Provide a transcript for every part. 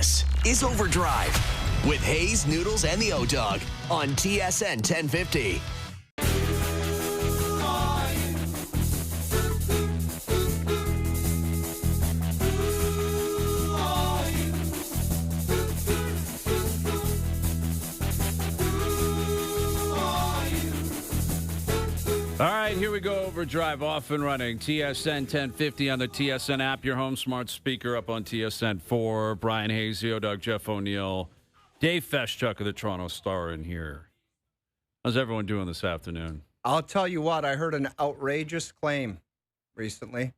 This is OverDrive with Hayes, Noodles, and the O-Dog on TSN 1050. All right, here we go. OverDrive off and running. TSN 1050 on the TSN app. Your home smart speaker up on TSN 4. Brian Hayes, Doug, Jeff O'Neill, Dave Feschuk of the Toronto Star in here. How's everyone doing this afternoon? I'll tell you what, I heard an outrageous claim recently.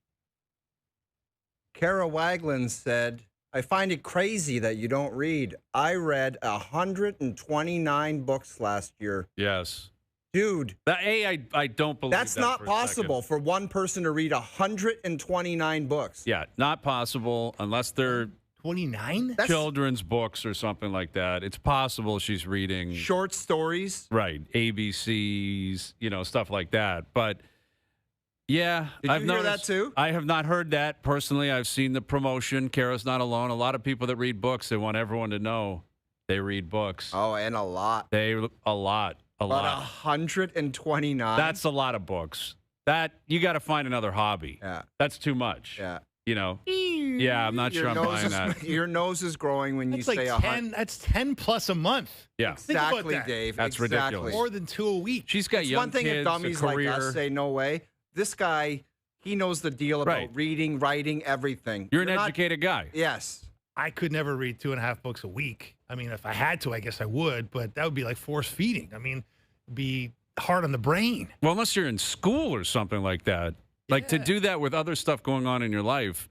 Kara Wagland said, I find it crazy that you don't read. I read 129 books last year. Yes. Dude, I don't believe that's not possible for one person to read 129 books. Yeah, not possible unless they're 29 children's books or something like that. It's possible she's reading short stories, right? ABCs, stuff like that. But yeah, Did you hear that too? I have not heard that personally. I've seen the promotion. Kara's not alone. A lot of people that read books, they want everyone to know they read books. Oh, and a lot. A lot. But 129. That's a lot of books. That you got to find another hobby. Yeah. That's too much. Yeah. Yeah, I'm not sure I'm buying that. Your nose is growing when that's you like say 10. That's 10 plus a month. Yeah. Exactly, that. Dave. That's exactly. ridiculous. More than 2 a week. She's got it's young one thing kids, if dummies a like career. us say no way. This guy, he knows the deal about reading, writing, everything. You're an educated guy. Yes. I could never read 2.5 books a week. I mean, if I had to, I guess I would, but that would be like force feeding. I mean, be hard on the brain. Well, unless you're in school or something like that. Like to do that with other stuff going on in your life.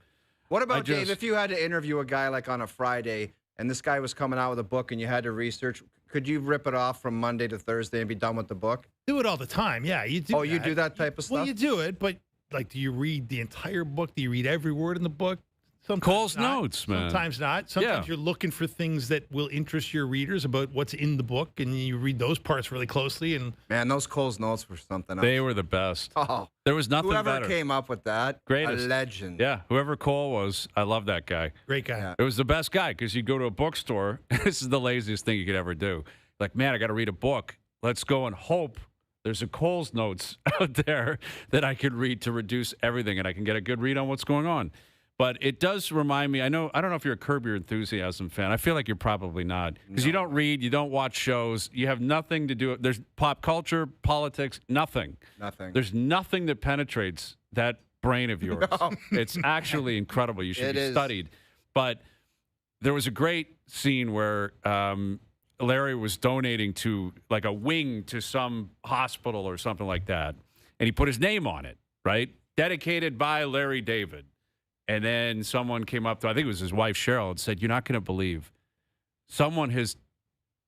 What about, Dave, if you had to interview a guy like on a Friday and this guy was coming out with a book and you had to research, could you rip it off from Monday to Thursday and be done with the book? Do it all the time. Yeah, you do. Oh, you do that type of stuff? Well, you do it, but like, do you read the entire book? Do you read every word in the book? Sometimes Cole's not. notes, man. Sometimes not. Sometimes you're looking for things that will interest your readers about what's in the book, and you read those parts really closely. And man, those Cole's notes were something else. They were the best. Oh, there was nothing whoever better. came up with that, Greatest. a legend. Yeah, whoever Cole was, I love that guy. Great guy. Yeah. It was the best guy because you go to a bookstore. This is the laziest thing you could ever do. Like, man, I got to read a book. Let's go and hope there's a Cole's notes out there that I could read to reduce everything, and I can get a good read on what's going on. But it does remind me, I don't know if you're a Curb Your Enthusiasm fan. I feel like you're probably not. Because you don't read, you don't watch shows, you have nothing to do. There's pop culture, politics, nothing. Nothing. There's nothing that penetrates that brain of yours. No. It's actually incredible. You should be studied. But there was a great scene where Larry was donating to like a wing to some hospital or something like that. And he put his name on it, right? Dedicated by Larry David. And then someone came up to, I think it was his wife, Cheryl, and said, you're not going to believe someone has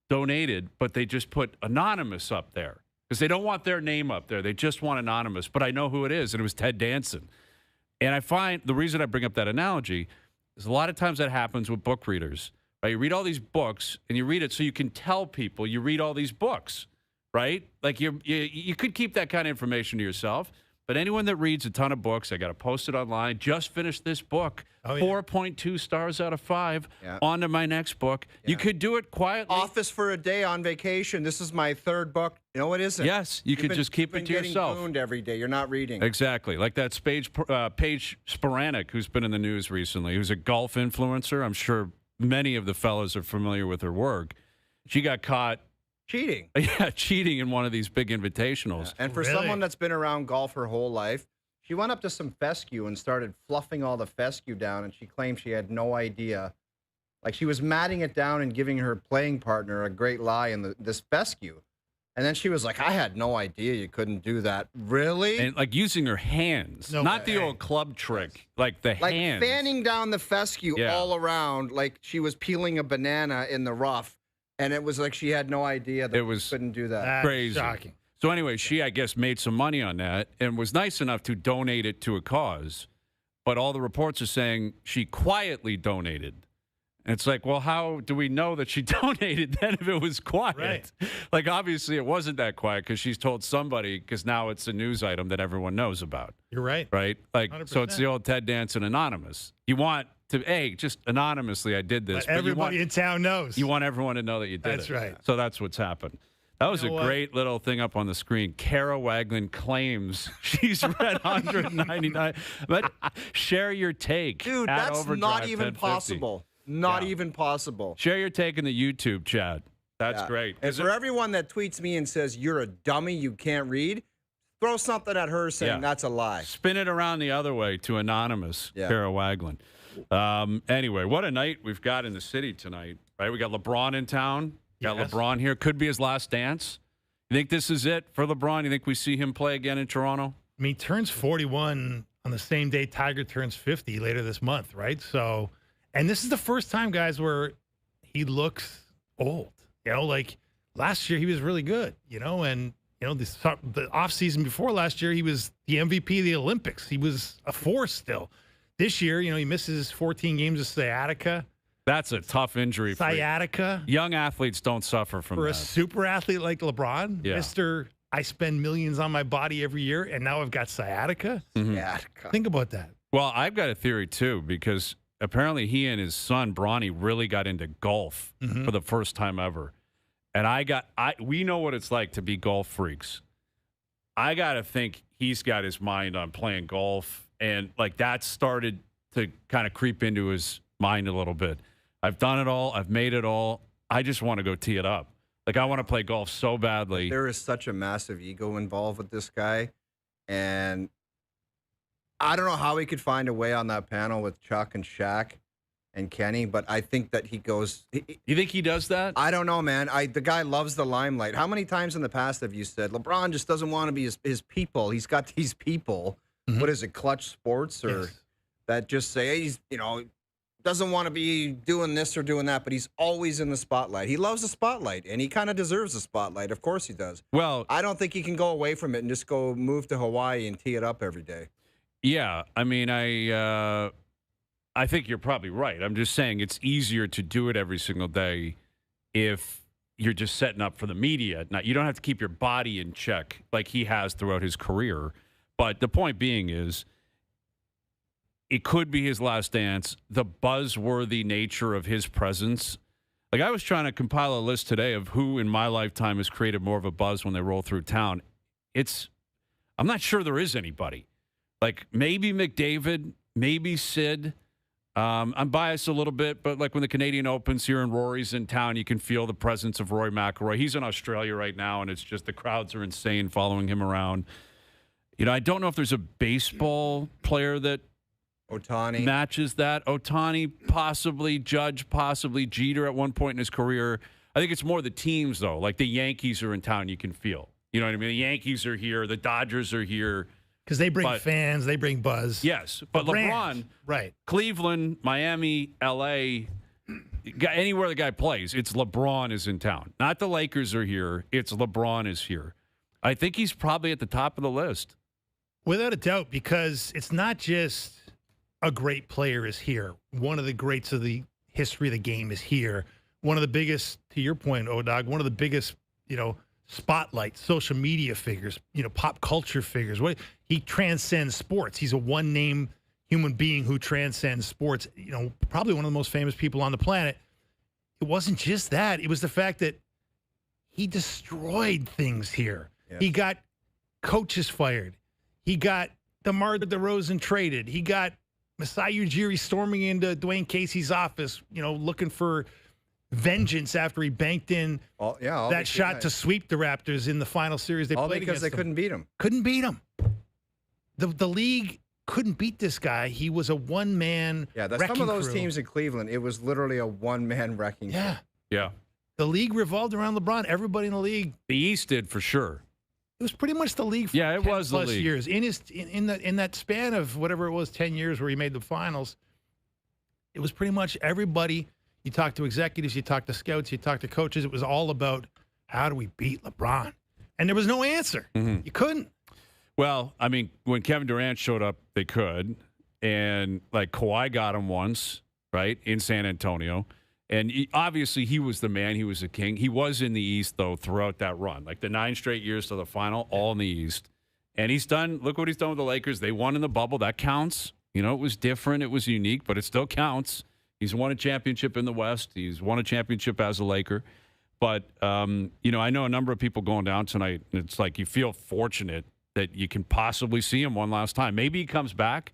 donated, but they just put anonymous up there because they don't want their name up there. They just want anonymous. But I know who it is, and it was Ted Danson. And I find the reason I bring up that analogy is a lot of times that happens with book readers. Right? You read all these books, and you read it so you can tell people you read all these books, right? Like you could keep that kind of information to yourself. But anyone that reads a ton of books, I got to post it online. Just finished this book. 4.2 stars out of 5. Yeah. On to my next book. Yeah. You could do it quietly. Office for a day on vacation. This is my 3rd book. No, it isn't. Yes, you could just keep it to yourself. You've been every day. You're not reading. Exactly. Like that Paige Spiranek, who's been in the news recently, who's a golf influencer. I'm sure many of the fellas are familiar with her work. She got caught cheating. Yeah, cheating in one of these big invitationals. Yeah. And for someone that's been around golf her whole life, she went up to some fescue and started fluffing all the fescue down, and she claimed she had no idea. Like, she was matting it down and giving her playing partner a great lie in this fescue. And then she was like, I had no idea you couldn't do that. Really? And, like, using her hands. Not the old club trick. Like, the hands. Like, fanning down the fescue all around like she was peeling a banana in the rough. And it was like she had no idea that she couldn't do that. That's crazy. Shocking. So anyway, she, I guess, made some money on that and was nice enough to donate it to a cause. But all the reports are saying she quietly donated. And it's like, well, how do we know that she donated then if it was quiet? Right. Like, obviously, it wasn't that quiet because she's told somebody because now it's a news item that everyone knows about. You're right. Right? Like, 100%. So it's the old Ted Danson Anonymous. You want just anonymously, I did this. But everybody in town knows. You want everyone to know that you did it. That's right. So that's what's happened. That was a great little thing up on the screen. Kara Wagland claims she's read 199. But share your take. Dude, that's not even possible. Not even possible. Share your take in the YouTube chat. That's great. And for everyone that tweets me and says, you're a dummy, you can't read, throw something at her saying that's a lie. Spin it around the other way to anonymous Kara Wagland. Anyway, what a night we've got in the city tonight, right? We got LeBron in town. Got LeBron here. Could be his last dance. You think this is it for LeBron? You think we see him play again in Toronto? I mean, he turns 41 on the same day Tiger turns 50 later this month, right? So, and this is the first time, guys, where he looks old. You know, like last year he was really good, you know, and, you know, the offseason before last year, he was the MVP of the Olympics. He was a force still. This year, you know, he misses 14 games of sciatica. That's a tough injury. Sciatica. Young athletes don't suffer from that. For a super athlete like LeBron, Mr. I spend millions on my body every year, and now I've got sciatica. Sciatica. Think about that. Well, I've got a theory, too, because apparently he and his son, Bronny, really got into golf for the first time ever. And we know what it's like to be golf freaks. I got to think he's got his mind on playing golf, and, like, that started to kind of creep into his mind a little bit. I've done it all. I've made it all. I just want to go tee it up. Like, I want to play golf so badly. There is such a massive ego involved with this guy. And I don't know how he could find a way on that panel with Chuck and Shaq and Kenny, but I think that he goes. You think he does that? I don't know, man. The guy loves the limelight. How many times in the past have you said, LeBron just doesn't want to be his people? He's got these people. What is it, Clutch Sports? Or that just say, hey, he's, you know, doesn't want to be doing this or doing that, but he's always in the spotlight. He loves the spotlight, and he kind of deserves the spotlight. Of course he does. Well, I don't think he can go away from it and just go move to Hawaii and tee it up every day. Yeah, I mean, I think you're probably right. I'm just saying it's easier to do it every single day if you're just setting up for the media. Now, you don't have to keep your body in check like he has throughout his career. But the point being is, it could be his last dance. The buzzworthy nature of his presence. Like, I was trying to compile a list today of who in my lifetime has created more of a buzz when they roll through town. I'm not sure there is anybody. Like, maybe McDavid, maybe Sid. I'm biased a little bit, but like when the Canadian Open's here and Rory's in town, you can feel the presence of Rory McIlroy. He's in Australia right now, and it's just the crowds are insane following him around. You know, I don't know if there's a baseball player that Ohtani matches that. Ohtani, possibly. Judge, possibly. Jeter at one point in his career. I think it's more the teams, though. Like the Yankees are in town, you can feel. You know what I mean? The Yankees are here. The Dodgers are here. Because they bring fans. They bring buzz. Yes. But LeBron, right? Cleveland, Miami, L.A., anywhere the guy plays, it's LeBron is in town. Not the Lakers are here. It's LeBron is here. I think he's probably at the top of the list. Without a doubt, because it's not just a great player is here. One of the greats of the history of the game is here. One of the biggest, to your point, O-Dog, one of the biggest, you know, spotlight, social media figures, you know, pop culture figures. He transcends sports. He's a one-name human being who transcends sports. You know, probably one of the most famous people on the planet. It wasn't just that. It was the fact that he destroyed things here. Yes. He got coaches fired. He got DeMar DeRozan traded. He got Masai Ujiri storming into Dwayne Casey's office, you know, looking for vengeance after he banked in that shot to sweep the Raptors in the final series they played against them. All because they couldn't beat him. Couldn't beat him. The league couldn't beat this guy. He was a one-man wrecking some of those crew. teams in Cleveland, it was literally a one-man wrecking crew. Yeah. The league revolved around LeBron. Everybody in the league. The East did for sure. It was pretty much the league for 10 plus years. In that span of whatever it was, 10 years where he made the finals, it was pretty much everybody. You talk to executives, you talk to scouts, you talk to coaches. It was all about how do we beat LeBron? And there was no answer. Mm-hmm. You couldn't. Well, I mean, when Kevin Durant showed up, they could. And, like, Kawhi got him once, right, in San Antonio. And obviously, he was the man. He was the king. He was in the East, though, throughout that run. Like the 9 straight years to the final, all in the East. And he's done, look what he's done with the Lakers. They won in the bubble. That counts. You know, it was different. It was unique, but it still counts. He's won a championship in the West. He's won a championship as a Laker. But, you know, I know a number of people going down tonight. And it's like you feel fortunate that you can possibly see him one last time. Maybe he comes back.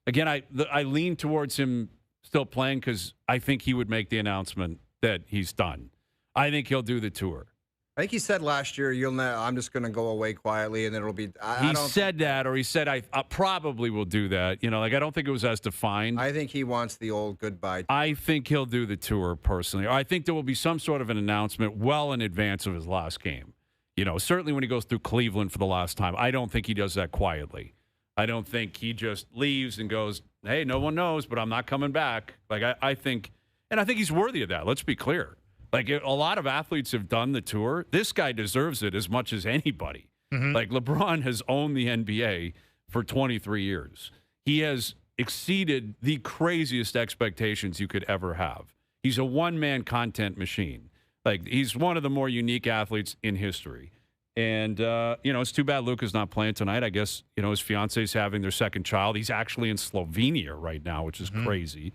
Again, I lean towards him still playing because I think he would make the announcement that he's done. I think he'll do the tour. I think he said last year, I'm just going to go away quietly, and it'll be. He said that, or he said, I probably will do that. You know, like I don't think it was as defined. I think he wants the old goodbye. I think he'll do the tour personally. I think there will be some sort of an announcement well in advance of his last game. You know, certainly when he goes through Cleveland for the last time. I don't think he does that quietly. I don't think he just leaves and goes, hey, no one knows, but I'm not coming back. Like I think, and I think he's worthy of that. Let's be clear. Like, a lot of athletes have done the tour. This guy deserves it as much as anybody. Mm-hmm. Like, LeBron has owned the NBA for 23 years. He has exceeded the craziest expectations you could ever have. He's a one-man content machine. Like, he's one of the more unique athletes in history. And, you know, it's too bad Luka's not playing tonight. I guess, you know, his fiance's having their second child. He's actually in Slovenia right now, which is crazy.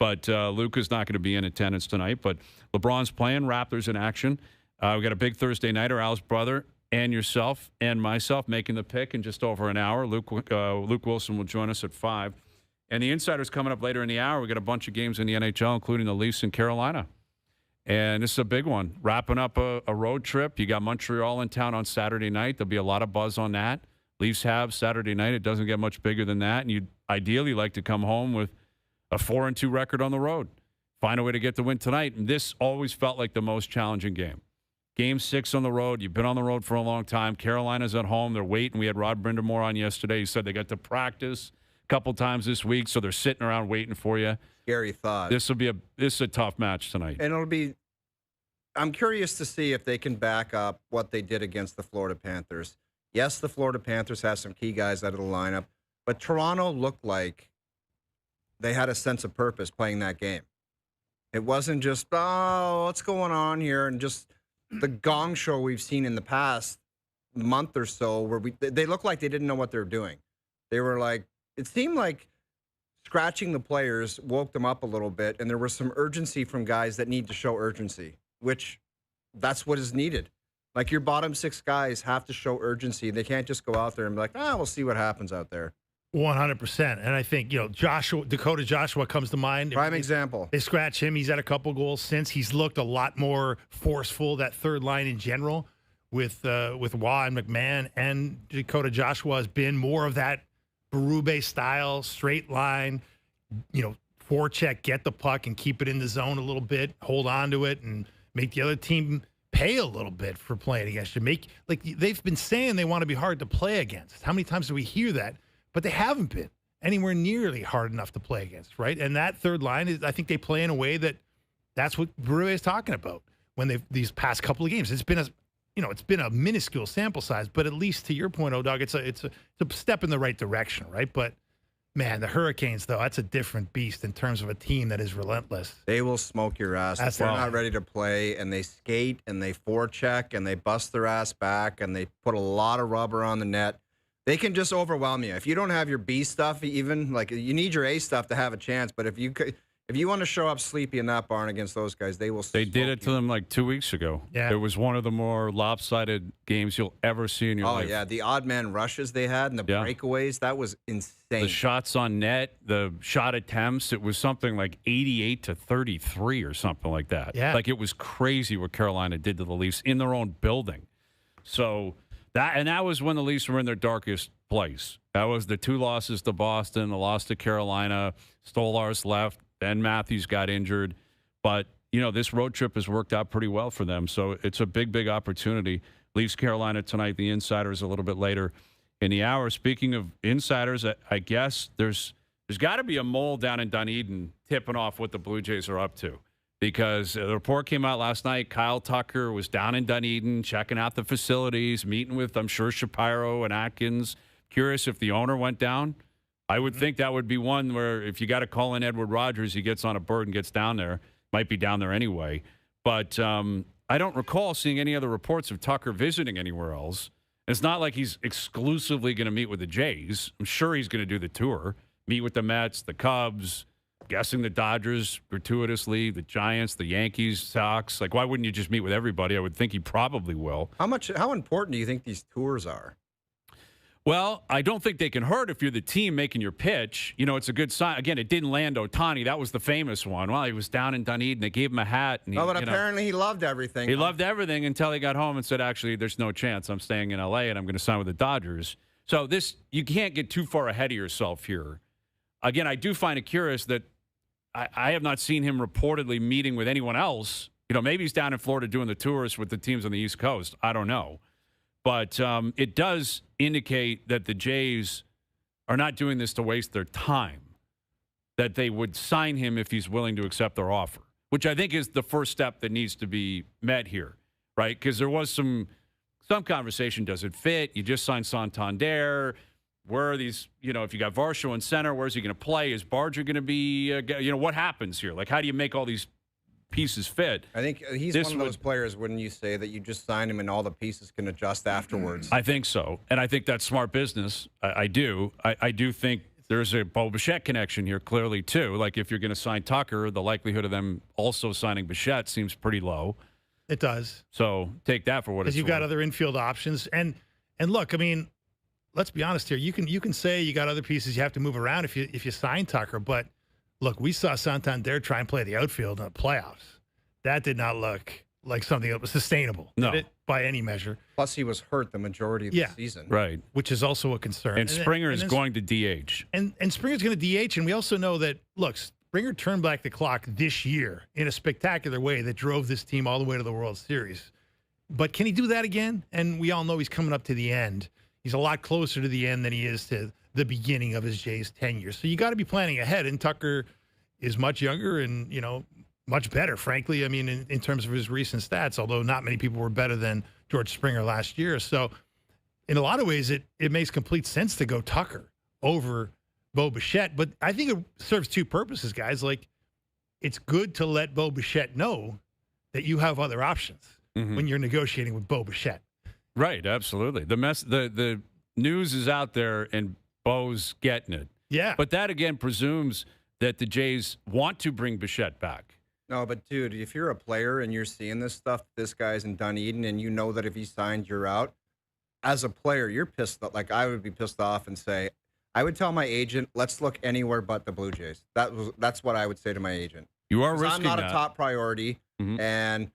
But Luka's not going to be in attendance tonight. But LeBron's playing, Raptors in action. We got a big Thursday nighter, Al's brother and yourself and myself making the pick in just over an hour. Luke Wilson will join us at 5. And the Insider's coming up later in the hour. We got a bunch of games in the NHL, including the Leafs in Carolina. And this is a big one. Wrapping up a road trip. You got Montreal in town on Saturday night. There'll be a lot of buzz on that. Leafs have Saturday night. It doesn't get much bigger than that. And you'd ideally like to come home with a 4-2 record on the road. Find a way to get the win tonight. And this always felt like the most challenging game. Game 6 on the road. You've been on the road for a long time. Carolina's at home. They're waiting. We had Rod Brindamore on yesterday. He said they got to practice a couple times this week, so they're sitting around waiting for you. Scary thought. This is a tough match tonight. And it'll be – I'm curious to see if they can back up what they did against the Florida Panthers. Yes, the Florida Panthers have some key guys out of the lineup, but Toronto looked like they had a sense of purpose playing that game. It wasn't just, oh, what's going on here? And just the gong show we've seen in the past month or so where they looked like they didn't know what they were doing. They were like, it seemed like scratching the players woke them up a little bit, and there was some urgency from guys that need to show urgency, which that's what is needed. Like your bottom 6 guys have to show urgency. They can't just go out there and be like, we'll see what happens out there. 100%. And I think, you know, Dakota Joshua comes to mind. Prime example. They scratch him. He's had a couple goals since. He's looked a lot more forceful, that third line in general, with Waugh and McMahon. And Dakota Joshua has been more of that Berube style, straight line, you know, forecheck, get the puck and keep it in the zone a little bit, hold on to it, and make the other team pay a little bit for playing against you. Like they've been saying they want to be hard to play against. How many times do we hear that? But they haven't been anywhere nearly hard enough to play against, right? And that third line is, I think they play in a way that's what Berube is talking about when these past couple of games. It's been a minuscule sample size, but at least to your point, O-Dog, it's a step in the right direction, right? But man, the Hurricanes, though, that's a different beast in terms of a team that is relentless. They will smoke your ass if they're not ready to play, and they skate and they forecheck and they bust their ass back and they put a lot of rubber on the net. They can just overwhelm you. If you don't have your B stuff, even like you need your A stuff to have a chance. But if you want to show up sleepy in that barn against those guys, they will. They did it to them like 2 weeks ago. Yeah, it was one of the more lopsided games you'll ever see in your life. Oh yeah, the odd man rushes they had and the breakaways, that was insane. The shots on net, the shot attempts, it was something like 88-33 or something like that. Yeah, like it was crazy what Carolina did to the Leafs in their own building. So. That was when the Leafs were in their darkest place. That was the 2 losses to Boston, the loss to Carolina. Stolarz left. Ben Matthews got injured. But, you know, this road trip has worked out pretty well for them. So it's a big, big opportunity. Leafs Carolina tonight. The Insiders a little bit later in the hour. Speaking of Insiders, I guess there's got to be a mole down in Dunedin tipping off what the Blue Jays are up to. Because the report came out last night, Kyle Tucker was down in Dunedin checking out the facilities, meeting with, I'm sure, Shapiro and Atkins. Curious if the owner went down. I would think that would be one where if you got to call in Edward Rogers, he gets on a bird and gets down there. Might be down there anyway. But I don't recall seeing any other reports of Tucker visiting anywhere else. It's not like he's exclusively going to meet with the Jays. I'm sure he's going to do the tour. meet with the Mets, the Cubs, guessing the Dodgers gratuitously, the Giants, the Yankees, Sox. Like, why wouldn't you just meet with everybody? I would think he probably will. How important do you think these tours are? Well, I don't think they can hurt if you're the team making your pitch. You know, it's a good sign. Again, it didn't land Ohtani. That was the famous one. Well, he was down in Dunedin. They gave him a hat. And But apparently he loved everything. He loved everything until he got home and said, actually, there's no chance. I'm staying in L.A. and I'm going to sign with the Dodgers. So you can't get too far ahead of yourself here. Again, I do find it curious that I have not seen him reportedly meeting with anyone else. You know, maybe he's down in Florida doing the tours with the teams on the East Coast. I don't know. But it does indicate that the Jays are not doing this to waste their time, that they would sign him if he's willing to accept their offer, which I think is the first step that needs to be met here, right? Because there was some conversation. Does it fit? You just signed Santander. Where are these, if you got Varsho in center, where's he going to play? Is Barger going to be, what happens here? Like, how do you make all these pieces fit? I think he's one of those players, wouldn't you say, that you just sign him and all the pieces can adjust afterwards? I think so. And I think that's smart business. I do. I do think there's a Bo Bichette connection here, clearly, too. Like, if you're going to sign Tucker, the likelihood of them also signing Bichette seems pretty low. It does. So take that for what it's worth. Because you've got other infield options. And look, I mean, let's be honest here. You can say you got other pieces you have to move around if you sign Tucker, but look, we saw Santander try and play the outfield in the playoffs. That did not look like something that was sustainable, by any measure. Plus, he was hurt the majority of the season, right? Which is also a concern. And Springer is going to DH, and Springer's going to DH, and we also know that Springer turned back the clock this year in a spectacular way that drove this team all the way to the World Series. But can he do that again? And we all know he's coming up to the end. He's a lot closer to the end than he is to the beginning of his Jays tenure. So you got to be planning ahead. And Tucker is much younger and, much better, frankly. I mean, in terms of his recent stats, although not many people were better than George Springer last year. So in a lot of ways, it makes complete sense to go Tucker over Bo Bichette. But I think it serves two purposes, guys. Like, it's good to let Bo Bichette know that you have other options when you're negotiating with Bo Bichette. Right, absolutely. The news is out there, and Bo's getting it. Yeah. But that, again, presumes that the Jays want to bring Bichette back. No, but, dude, if you're a player and you're seeing this stuff, this guy's in Dunedin, and you know that if he signed, you're out, as a player, you're pissed. Like, I would be pissed off and say, I would tell my agent, let's look anywhere but the Blue Jays. That's what I would say to my agent. You are risking that. I'm not a top priority, and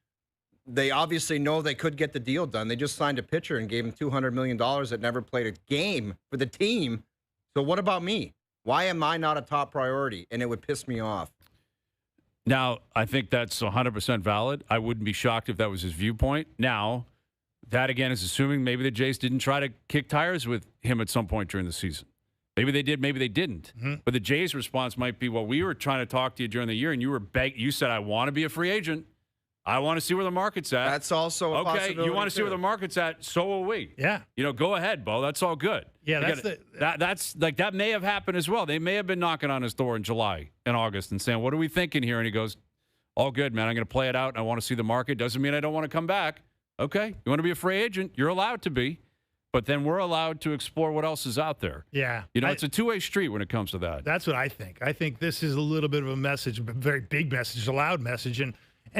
they obviously know they could get the deal done. They just signed a pitcher and gave him $200 million that never played a game for the team. So what about me? Why am I not a top priority? And it would piss me off. Now, I think that's 100% valid. I wouldn't be shocked if that was his viewpoint. Now, that again is assuming maybe the Jays didn't try to kick tires with him at some point during the season. Maybe they did, maybe they didn't. But the Jays' response might be, well, we were trying to talk to you during the year, and you said, I want to be a free agent. I want to see where the market's at. That's also a possibility. Okay, you want to see where the market's at, so will we. Yeah. Go ahead, Bo. That's all good. Yeah, that may have happened as well. They may have been knocking on his door in July and August and saying, what are we thinking here? And he goes, all good, man. I'm going to play it out, and I want to see the market. Doesn't mean I don't want to come back. Okay, you want to be a free agent? You're allowed to be. But then we're allowed to explore what else is out there. Yeah. It's a two-way street when it comes to that. That's what I think. I think this is a little bit of a message, a very big message, a loud message. And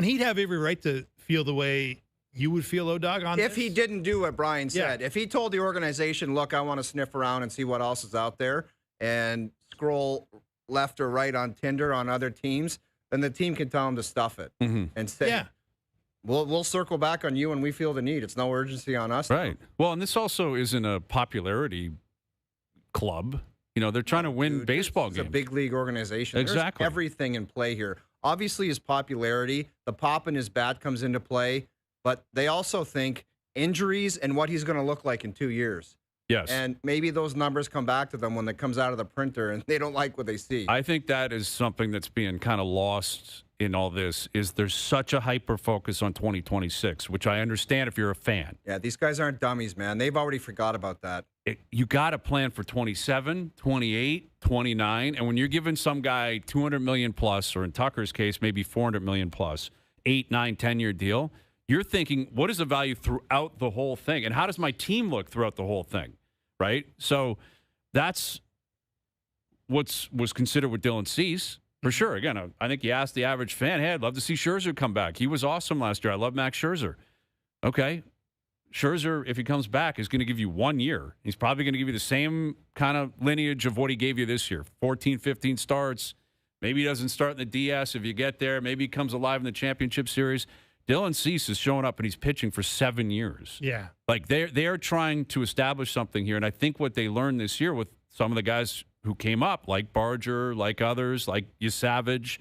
he'd have every right to feel the way you would feel, O-Dog, on if he didn't do what Brian said. If he told the organization, look, I want to sniff around and see what else is out there and scroll left or right on Tinder on other teams, then the team can tell him to stuff it and say, we'll circle back on you when we feel the need. It's no urgency on us. Right. Well, and this also isn't a popularity club. They're trying to win baseball games. It's a big league organization. Exactly. There's everything in play here. Obviously, his popularity, the pop in his bat comes into play, but they also think injuries and what he's going to look like in 2 years. Yes. And maybe those numbers come back to them when it comes out of the printer and they don't like what they see. I think that is something that's being kind of lost in all this, is there's such a hyper focus on 2026, which I understand if you're a fan. Yeah, these guys aren't dummies, man. They've already forgot about that. You got to plan for 27, 28, 29, and when you're giving some guy $200 million plus, or in Tucker's case, maybe $400 million plus, 8, 9, 10-year deal, you're thinking, what is the value throughout the whole thing, and how does my team look throughout the whole thing, right? So that's was considered with Dylan Cease, for sure. Again, I think you asked the average fan, hey, I'd love to see Scherzer come back. He was awesome last year. I love Max Scherzer. Okay. Scherzer, if he comes back, is going to give you 1 year. He's probably going to give you the same kind of lineage of what he gave you this year. 14, 15 starts. Maybe he doesn't start in the DS if you get there. Maybe he comes alive in the championship series. Dylan Cease is showing up and he's pitching for 7 years. Yeah. Like they are trying to establish something here. And I think what they learned this year with some of the guys who came up, like Barger, like others, like Savage,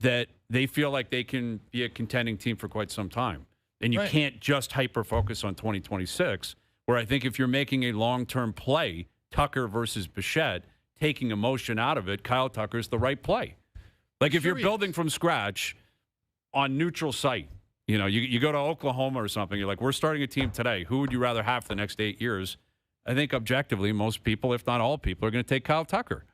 that they feel like they can be a contending team for quite some time. And you can't just hyper-focus on 2026, where I think if you're making a long-term play, Tucker versus Bichette, taking emotion out of it, Kyle Tucker's the right play. Like if you're building from scratch on neutral site, you go to Oklahoma or something, you're like, we're starting a team today. Who would you rather have for the next 8 years? I think objectively, most people, if not all people, are going to take Kyle Tucker.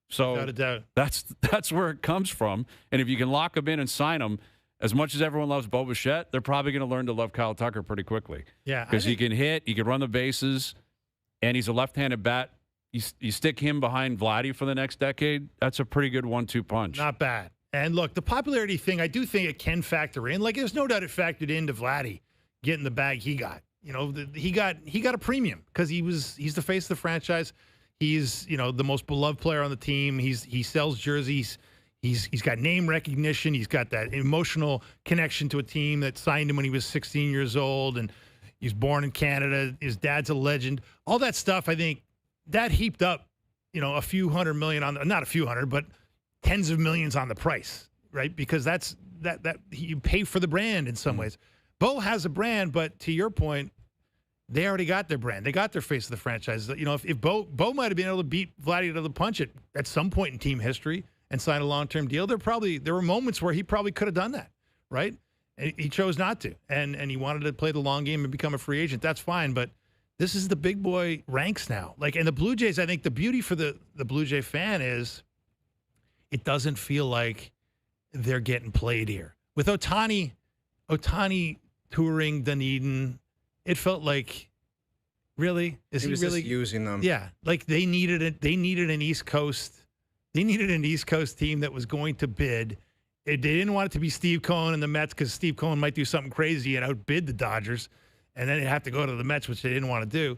So without a doubt. That's where it comes from. And if you can lock him in and sign him, as much as everyone loves Bo Bichette, they're probably going to learn to love Kyle Tucker pretty quickly. Yeah. Because he can hit, he can run the bases, and he's a left-handed bat. You stick him behind Vladdy for the next decade, that's a pretty good 1-2 punch. Not bad. And look, the popularity thing, I do think it can factor in. Like, there's no doubt it factored into Vladdy getting the bag he got. He got a premium because he's the face of the franchise. He's, the most beloved player on the team. He sells jerseys. He's got name recognition. He's got that emotional connection to a team that signed him when he was 16 years old, and he's born in Canada. His dad's a legend. All that stuff, I think, that heaped up, a few $100 million on not a few hundred, but tens of millions on the price, right? Because that you pay for the brand in some ways. Bo has a brand, but to your point, they already got their brand. They got their face of the franchise. If Bo might have been able to beat Vladdy to the punch at some point in team history and sign a long-term deal, there were moments where he probably could have done that, right? And he chose not to, and he wanted to play the long game and become a free agent. That's fine, but this is the big boy ranks now. And the Blue Jays, I think the beauty for the Blue Jay fan is it doesn't feel like they're getting played here. With Ohtani touring Dunedin, it felt like, really? Is he was really just using them? Yeah, like they needed an East Coast. They needed an East Coast team that was going to bid. They didn't want it to be Steve Cohen and the Mets because Steve Cohen might do something crazy and outbid the Dodgers, and then they'd have to go to the Mets, which they didn't want to do.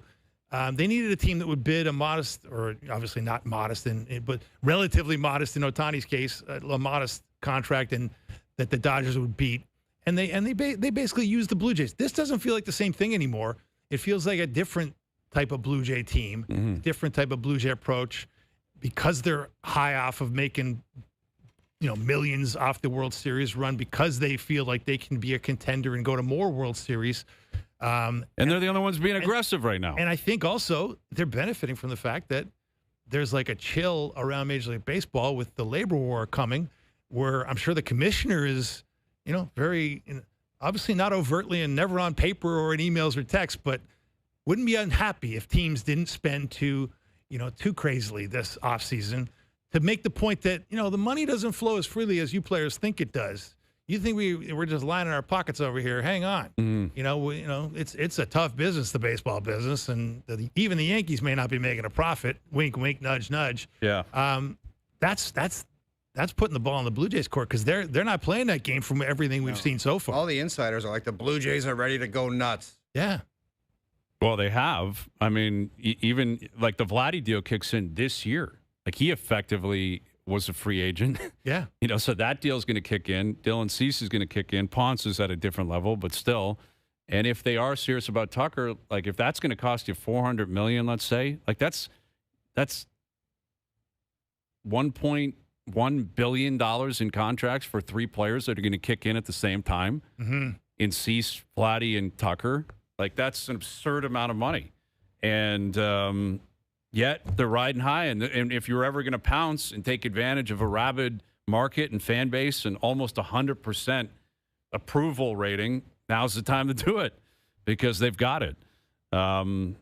They needed a team that would bid a modest, or obviously not modest, but relatively modest in Ohtani's case, a modest contract, and that the Dodgers would beat. And they basically used the Blue Jays. This doesn't feel like the same thing anymore. It feels like a different type of Blue Jay team, a different type of Blue Jay approach, because they're high off of making millions off the World Series run, because they feel like they can be a contender and go to more World Series. And they're the only ones being aggressive right now. And I think also they're benefiting from the fact that there's like a chill around Major League Baseball with the labor war coming, where I'm sure the commissioner is, very, obviously not overtly and never on paper or in emails or texts, but wouldn't be unhappy if teams didn't spend too crazily this offseason to make the point that, the money doesn't flow as freely as you players think it does. You think we're just lining our pockets over here? Hang on. It's a tough business, the baseball business, and even the Yankees may not be making a profit. Wink, wink, nudge, nudge. Yeah. That's putting the ball in the Blue Jays' court, because they're not playing that game from everything we've seen so far. All the insiders are like, the Blue Jays are ready to go nuts. Yeah. Well, they have. I mean, even like the Vladdy deal kicks in this year. Like, he effectively was a free agent. Yeah. So that deal's going to kick in. Dylan Cease is going to kick in. Ponce is at a different level, but still. And if they are serious about Tucker, like, if that's going to cost you $400 million, let's say, like, that's $1.1 billion in contracts for 3 players that are going to kick in at the same time. In Cease, Vladdy, and Tucker. Like, that's an absurd amount of money. And yet they're riding high. And if you're ever going to pounce and take advantage of a rabid market and fan base and almost 100% approval rating, now's the time to do it, because they've got it. And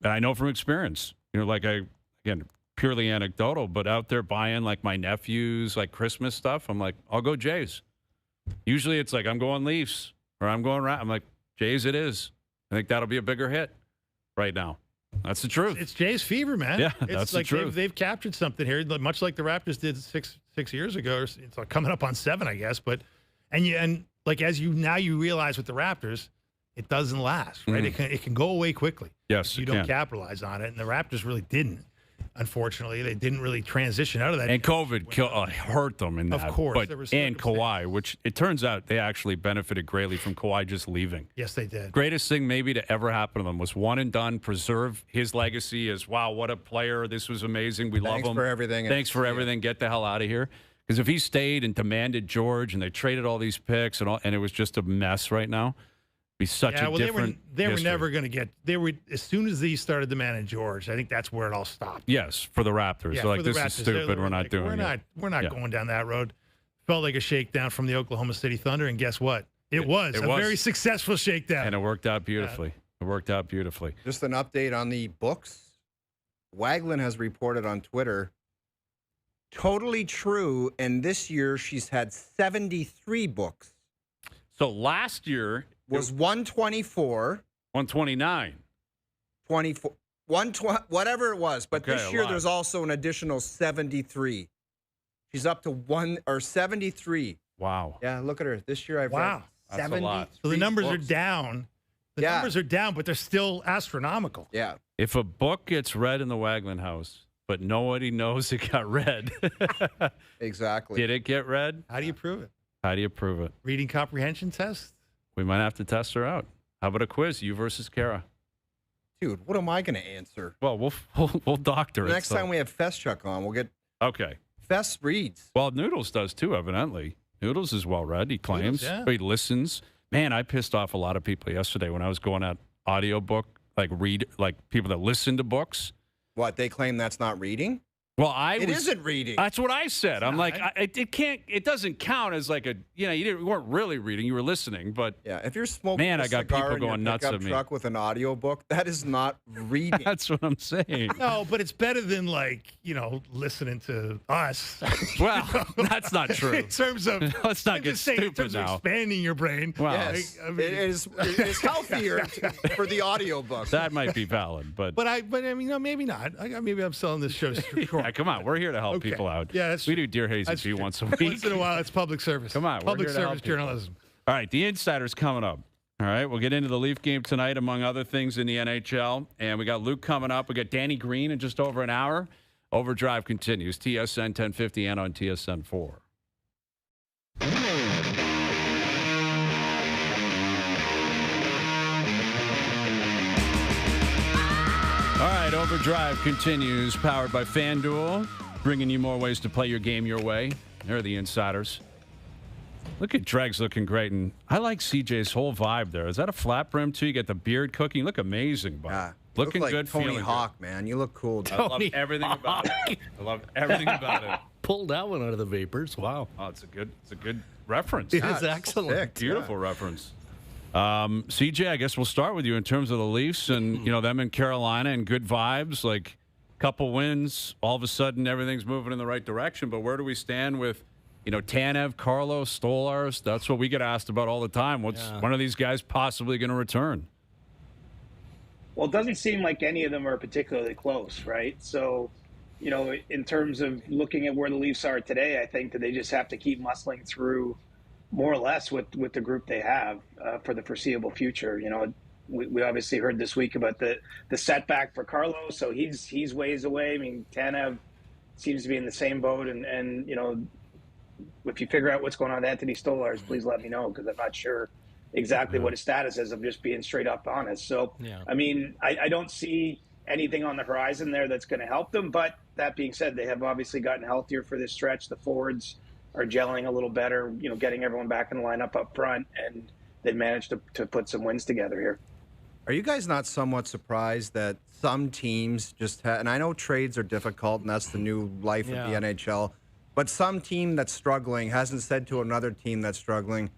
I know from experience, again, purely anecdotal, but out there buying like my nephews, like Christmas stuff, I'm like, I'll go Jays. Usually it's like, I'm going Leafs or I'm going I'm like, Jays it is. I think that'll be a bigger hit right now. That's the truth. It's Jay's fever, man. Yeah, it's that's like the truth. They've captured something here, much like the Raptors did six years ago. It's like coming up on 7, I guess. But and like as you realize with the Raptors, it doesn't last, right? It can go away quickly. Yes, if you don't capitalize on it, and the Raptors really didn't. Unfortunately, they didn't really transition out of that. And COVID hurt them in that. Of course. And Kawhi, which it turns out they actually benefited greatly from Kawhi just leaving. Yes, they did. Greatest thing maybe to ever happen to them was one and done, preserve his legacy as, wow, what a player. This was amazing. We love him. Thanks for everything. Thanks for everything. Get the hell out of here. Because if he stayed and demanded George and they traded all these picks and it was just a mess right now, be such a different they were never going to get as soon as these started demanding George, I think that's where it all stopped. Yes, for the Raptors. Yeah, They're like, this is stupid. We're not doing it. We're not going down that road. Felt like a shakedown from the Oklahoma City Thunder, and guess what? It was a very successful shakedown. And it worked out beautifully. It worked out beautifully. Just an update on the books. Waglin has reported on Twitter, totally true, and this year she's had 73 books. So last year was 124. 129. 24. 120, whatever it was. But this year there's also an additional 73. She's up to 73. Wow. Yeah, look at her. This year I've read 70. So the numbers are down. The numbers are down, but they're still astronomical. Yeah. If a book gets read in the Waglin house, but nobody knows it got read. Exactly. Did it get read? How do you prove it? How do you prove it? Reading comprehension test? We might have to test her out. How about a quiz, you versus Kara? Dude, what am I going to answer? Well, we'll doctor it. Next time we have Feschuk on, we'll get Fest reads. Well, Noodles does too, evidently. Noodles is well read, he claims. Noodles, He listens. Man, I pissed off a lot of people yesterday when I was going out audiobook, like people that listen to books. What, they claim that's not reading? Well, it isn't reading. That's what I said. I'm like, it doesn't count as like you weren't really reading, you were listening, but yeah, if you're smoking I got people going nuts at me. Truck with an audiobook, that is not reading. That's what I'm saying. No, but it's better than listening to us. Well, that's not true. In terms of let's not get stupid in terms now. of expanding your brain. Well, yes, it is healthier for the audiobook. That might be valid, but maybe not. Maybe I'm selling this show short. Yeah, come on, we're here to help people out. Yeah, we do Dear Hazy P once a week. Once in a while, it's public service. Come on, public service journalism. All right, the Insider's coming up. All right, we'll get into the Leaf game tonight, among other things in the NHL. And we got Luke coming up. We got Danny Green in just over an hour. OverDrive continues. TSN 1050 and on TSN 4. All right, OverDrive continues, powered by FanDuel, bringing you more ways to play your game your way. There are the Insiders. Look at Dregs looking great, and I like CJ's whole vibe there. Is that a flat brim, too? You get the beard cooking. You look amazing, bud. Yeah, looking look like good, Tony feeling Hawk, man. You look cool. I love everything about it. I love everything about it. Pulled that one out of the vapors. Wow. Oh, it's a good reference. It is excellent. Sick. Beautiful reference. CJ, I guess we'll start with you in terms of the Leafs and them in Carolina and good vibes, like couple wins, all of a sudden everything's moving in the right direction. But where do we stand with Tanev, Carlos, Stolarz? That's what we get asked about all the time. What's one of these guys possibly going to return? Well, it doesn't seem like any of them are particularly close, right? So, in terms of looking at where the Leafs are today, I think that they just have to keep muscling through more or less with the group they have for the foreseeable future. We obviously heard this week about the setback for Carlos, so he's ways away. I mean, Tanev seems to be in the same boat, and if you figure out what's going on with Anthony Stolarz, please let me know, because I'm not sure exactly what his status is. I'm just being straight up honest. So, I mean, I don't see anything on the horizon there that's going to help them. But that being said, they have obviously gotten healthier for this stretch. The forwards are gelling a little better, getting everyone back in the lineup up front, and they managed to put some wins together here. Are you guys not somewhat surprised that some teams just and I know trades are difficult, and that's the new life of the NHL, but some team that's struggling hasn't said to another team that's struggling,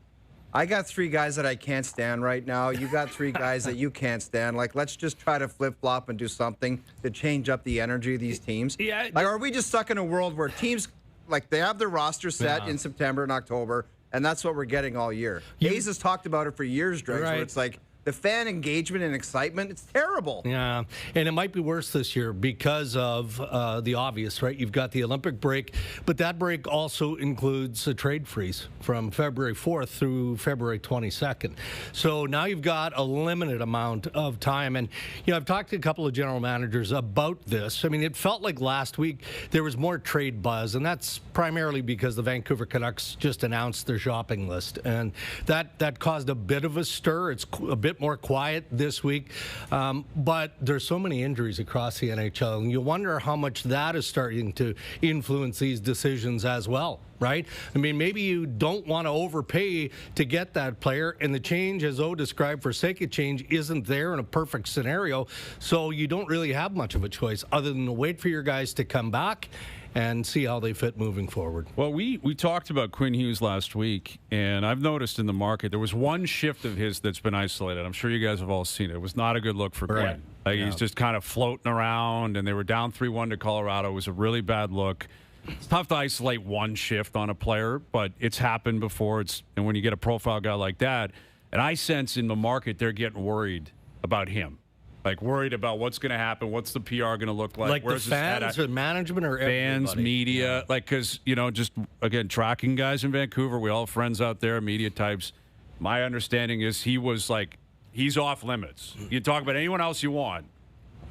I got 3 guys that I can't stand right now. You got 3 guys that you can't stand. Like, let's just try to flip-flop and do something to change up the energy of these teams. Yeah. Like, are we just stuck in a world where teams, like, they have their roster set in September and October, and that's what we're getting all year? Hayes has talked about it for years, Dregs, where it's like, the fan engagement and excitement, it's terrible. Yeah, and it might be worse this year because of the obvious, right? You've got the Olympic break, but that break also includes a trade freeze from February 4th through February 22nd. So now you've got a limited amount of time. And, I've talked to a couple of general managers about this. I mean, it felt like last week there was more trade buzz, and that's primarily because the Vancouver Canucks just announced their shopping list. And that caused a bit of a stir. It's a bit more quiet this week, but there's so many injuries across the NHL, and you wonder how much that is starting to influence these decisions as well, right? I mean, maybe you don't want to overpay to get that player, and the change, as O described, for sake of change, isn't there in a perfect scenario, so you don't really have much of a choice other than to wait for your guys to come back and see how they fit moving forward. Well, we talked about Quinn Hughes last week, and I've noticed in the market there was one shift of his that's been isolated. I'm sure you guys have all seen it. It was not a good look for Quinn. Like, he's just kind of floating around, and they were down 3-1 to Colorado. It was a really bad look. It's tough to isolate one shift on a player, but it's happened before. And when you get a profile guy like that, and I sense in the market they're getting worried about him. Like, worried about what's going to happen, what's the PR going to look like. Like where's the fans or management or fans, everybody? media, Yeah. like, because, just, again, tracking guys in Vancouver, we all have friends out there, media types. My understanding is he's off limits. You talk about anyone else you want.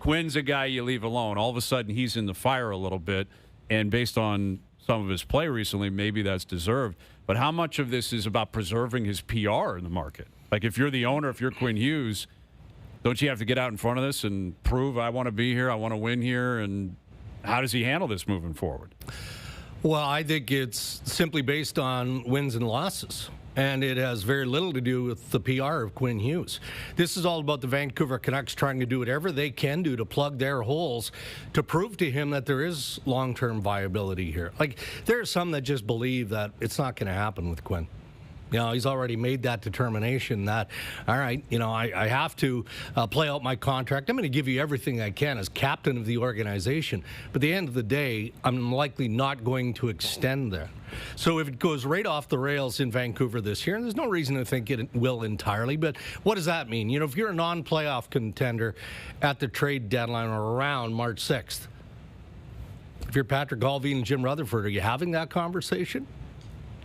Quinn's a guy you leave alone. All of a sudden, he's in the fire a little bit, and based on some of his play recently, maybe that's deserved. But how much of this is about preserving his PR in the market? Like, if you're the owner, if you're Quinn Hughes, don't you have to get out in front of this and prove I want to be here, I want to win here, and how does he handle this moving forward? Well, I think it's simply based on wins and losses, and it has very little to do with the PR of Quinn Hughes. This is all about the Vancouver Canucks trying to do whatever they can do to plug their holes to prove to him that there is long-term viability here. Like, there are some that just believe that it's not going to happen with Quinn. He's already made that determination that, all right, I have to play out my contract. I'm going to give you everything I can as captain of the organization. But at the end of the day, I'm likely not going to extend there. So if it goes right off the rails in Vancouver this year, and there's no reason to think it will entirely, but what does that mean? If you're a non-playoff contender at the trade deadline or around March 6th, if you're Patrick Galvin and Jim Rutherford, are you having that conversation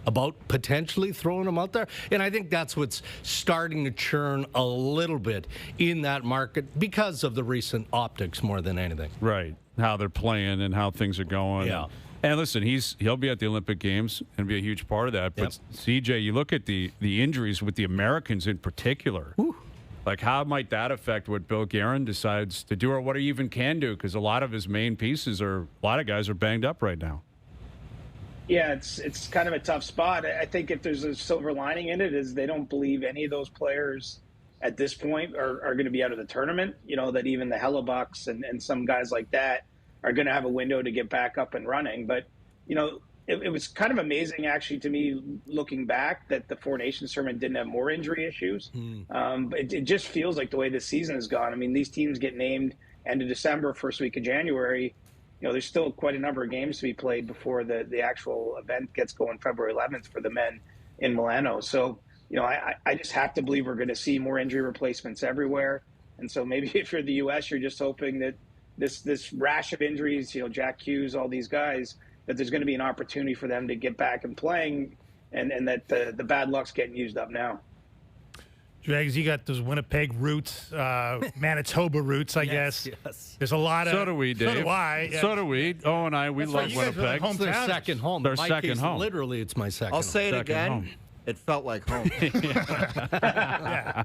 about potentially throwing them out there? And I think that's what's starting to churn a little bit in that market because of the recent optics more than anything. Right. How they're playing and how things are going. Yeah. And listen, he'll be at the Olympic Games and be a huge part of that. But, CJ, you look at the injuries with the Americans in particular. Whew. Like, how might that affect what Bill Guerin decides to do or what he even can do? Because a lot of his main pieces a lot of guys are banged up right now. Yeah, it's kind of a tough spot. I think if there's a silver lining in it is they don't believe any of those players at this point are going to be out of the tournament. That even the Hellebucks and some guys like that are going to have a window to get back up and running. But, it was kind of amazing actually to me looking back that the Four Nations tournament didn't have more injury issues. But it just feels like the way this season has gone. I mean, these teams get named end of December, first week of January. There's still quite a number of games to be played before the actual event gets going February 11th for the men in Milano. So, I just have to believe we're going to see more injury replacements everywhere. And so maybe if you're the U.S., you're just hoping that this rash of injuries, Jack Hughes, all these guys, that there's going to be an opportunity for them to get back and playing and that the bad luck's getting used up now. Dregs, you got those Winnipeg roots, Manitoba roots, I guess. Yes. There's a lot of. So do we, Dave. So do I. Yeah. So do we. Oh, and I, we That's love why you guys are like Winnipeg. It's their second home. Their In my second case, home. Literally, it's my second I'll say it Second again. home. It felt like home. Yeah,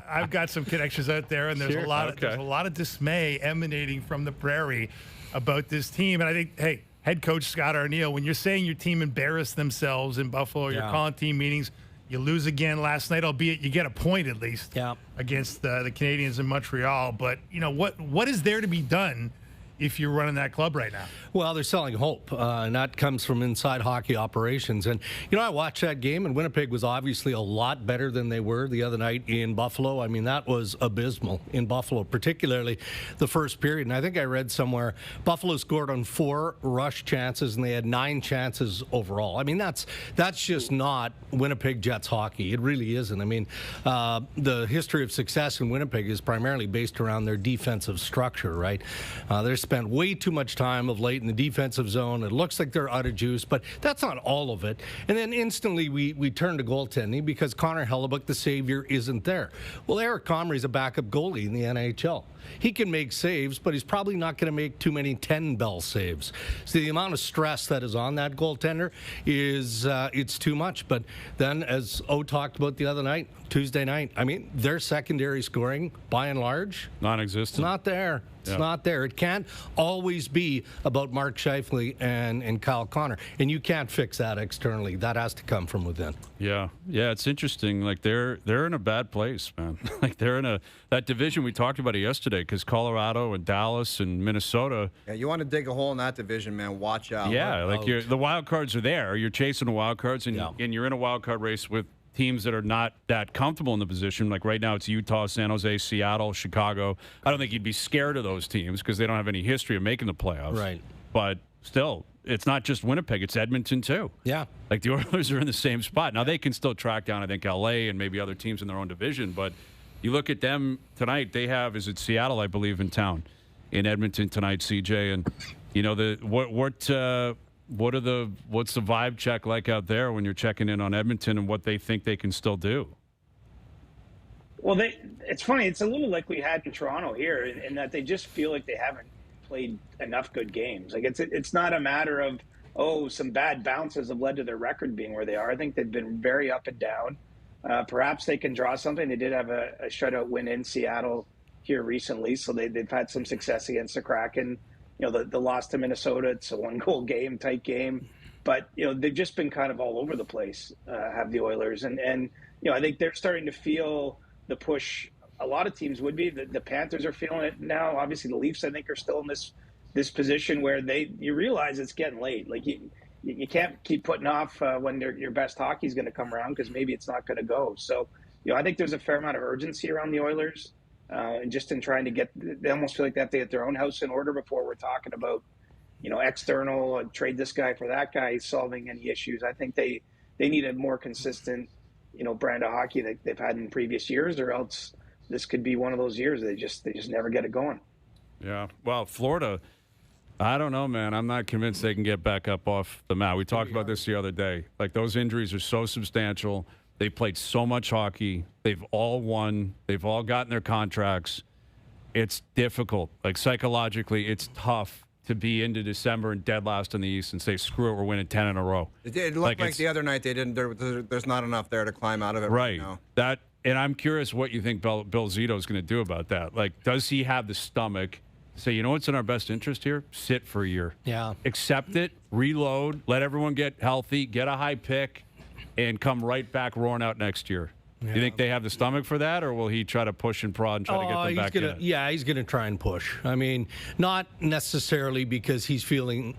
I've got some connections out there, and there's Sure. there's a lot of dismay emanating from the Prairie about this team. And I think, hey, head coach Scott Arniel, when you're saying your team embarrassed themselves in Buffalo, you're calling team meetings. You lose again last night, albeit you get a point at least against the Canadiens in Montreal. But what is there to be done if you're running that club right now? Well, they're selling hope, and that comes from inside hockey operations. And, I watched that game, and Winnipeg was obviously a lot better than they were the other night in Buffalo. I mean, that was abysmal in Buffalo, particularly the first period. And I think I read somewhere Buffalo scored on 4 rush chances, and they had 9 chances overall. I mean, that's just not Winnipeg Jets hockey. It really isn't. I mean, the history of success in Winnipeg is primarily based around their defensive structure, right? They're spent way too much time of late in the defensive zone. It looks like they're out of juice, but that's not all of it. And then instantly we turn to goaltending because Connor Hellebuck, the savior, isn't there. Well, Eric Comrie's a backup goalie in the NHL. He can make saves, but he's probably not going to make too many 10-bell saves. So the amount of stress that is on that goaltender is it's too much. But then, as O talked about the other night, Tuesday night, I mean, their secondary scoring, by and large, non-existent. It's not there. It's not there. It can't always be about Mark Scheifele and Kyle Connor. And you can't fix that externally. That has to come from within. Yeah, it's interesting. Like, they're in a bad place, man. Like, they're in that division. We talked about it yesterday because Colorado and Dallas and Minnesota. Yeah, you want to dig a hole in that division, man. Watch out. Yeah, like the wild cards are there. You're chasing the wild cards, and you're in a wild card race with teams that are not that comfortable in the position. Like right now, it's Utah, San Jose, Seattle, Chicago. I don't think you'd be scared of those teams because they don't have any history of making the playoffs. Right. But still, it's not just Winnipeg. It's Edmonton, too. Yeah. Like, the Oilers are in the same spot. Now, they can still track down, I think, L.A. and maybe other teams in their own division. But you look at them tonight, they have, is it Seattle, I believe, in town. In Edmonton tonight, CJ. And, what's the vibe check like out there when you're checking in on Edmonton and what they think they can still do? Well, it's funny. It's a little like we had in Toronto here in that they just feel like they haven't played enough good games. Like it's not a matter of, some bad bounces have led to their record being where they are. I think they've been very up and down. Perhaps they can draw something. They did have a shutout win in Seattle here recently, so they've had some success against the Kraken. The loss to Minnesota, it's a 1-goal game, tight game. But, they've just been kind of all over the place, have the Oilers. And I think they're starting to feel the push. A lot of teams would be. The Panthers are feeling it now. Obviously, the Leafs, I think, are still in this position where you realize it's getting late. Like, you can't keep putting off when your best hockey is going to come around because maybe it's not going to go. So, I think there's a fair amount of urgency around the Oilers. And just in trying to they almost feel like they have to get their own house in order before we're talking about, external, trade this guy for that guy, solving any issues. I think they need a more consistent, brand of hockey that they've had in previous years, or else this could be one of those years they just never get it going. Yeah. Well, Florida, I don't know, man. I'm not convinced they can get back up off the mat. We talked about this the other day. Like, those injuries are so substantial. They played so much hockey. They've all won. They've all gotten their contracts. It's difficult. Like, psychologically, it's tough to be into December and dead last in the East and say, screw it, we're winning 10 in a row. It looked like the other night they didn't. There's not enough there to climb out of it right now. And I'm curious what you think Bill Zito is going to do about that. Like, does he have the stomach to say, what's in our best interest here? Sit for a year. Yeah. Accept it, reload, let everyone get healthy, get a high pick, and come right back roaring out next year. Yeah. Do you think they have the stomach for that, or will he try to push and prod and try to get them back in? Yeah, he's going to try and push. I mean, not necessarily because he's feeling,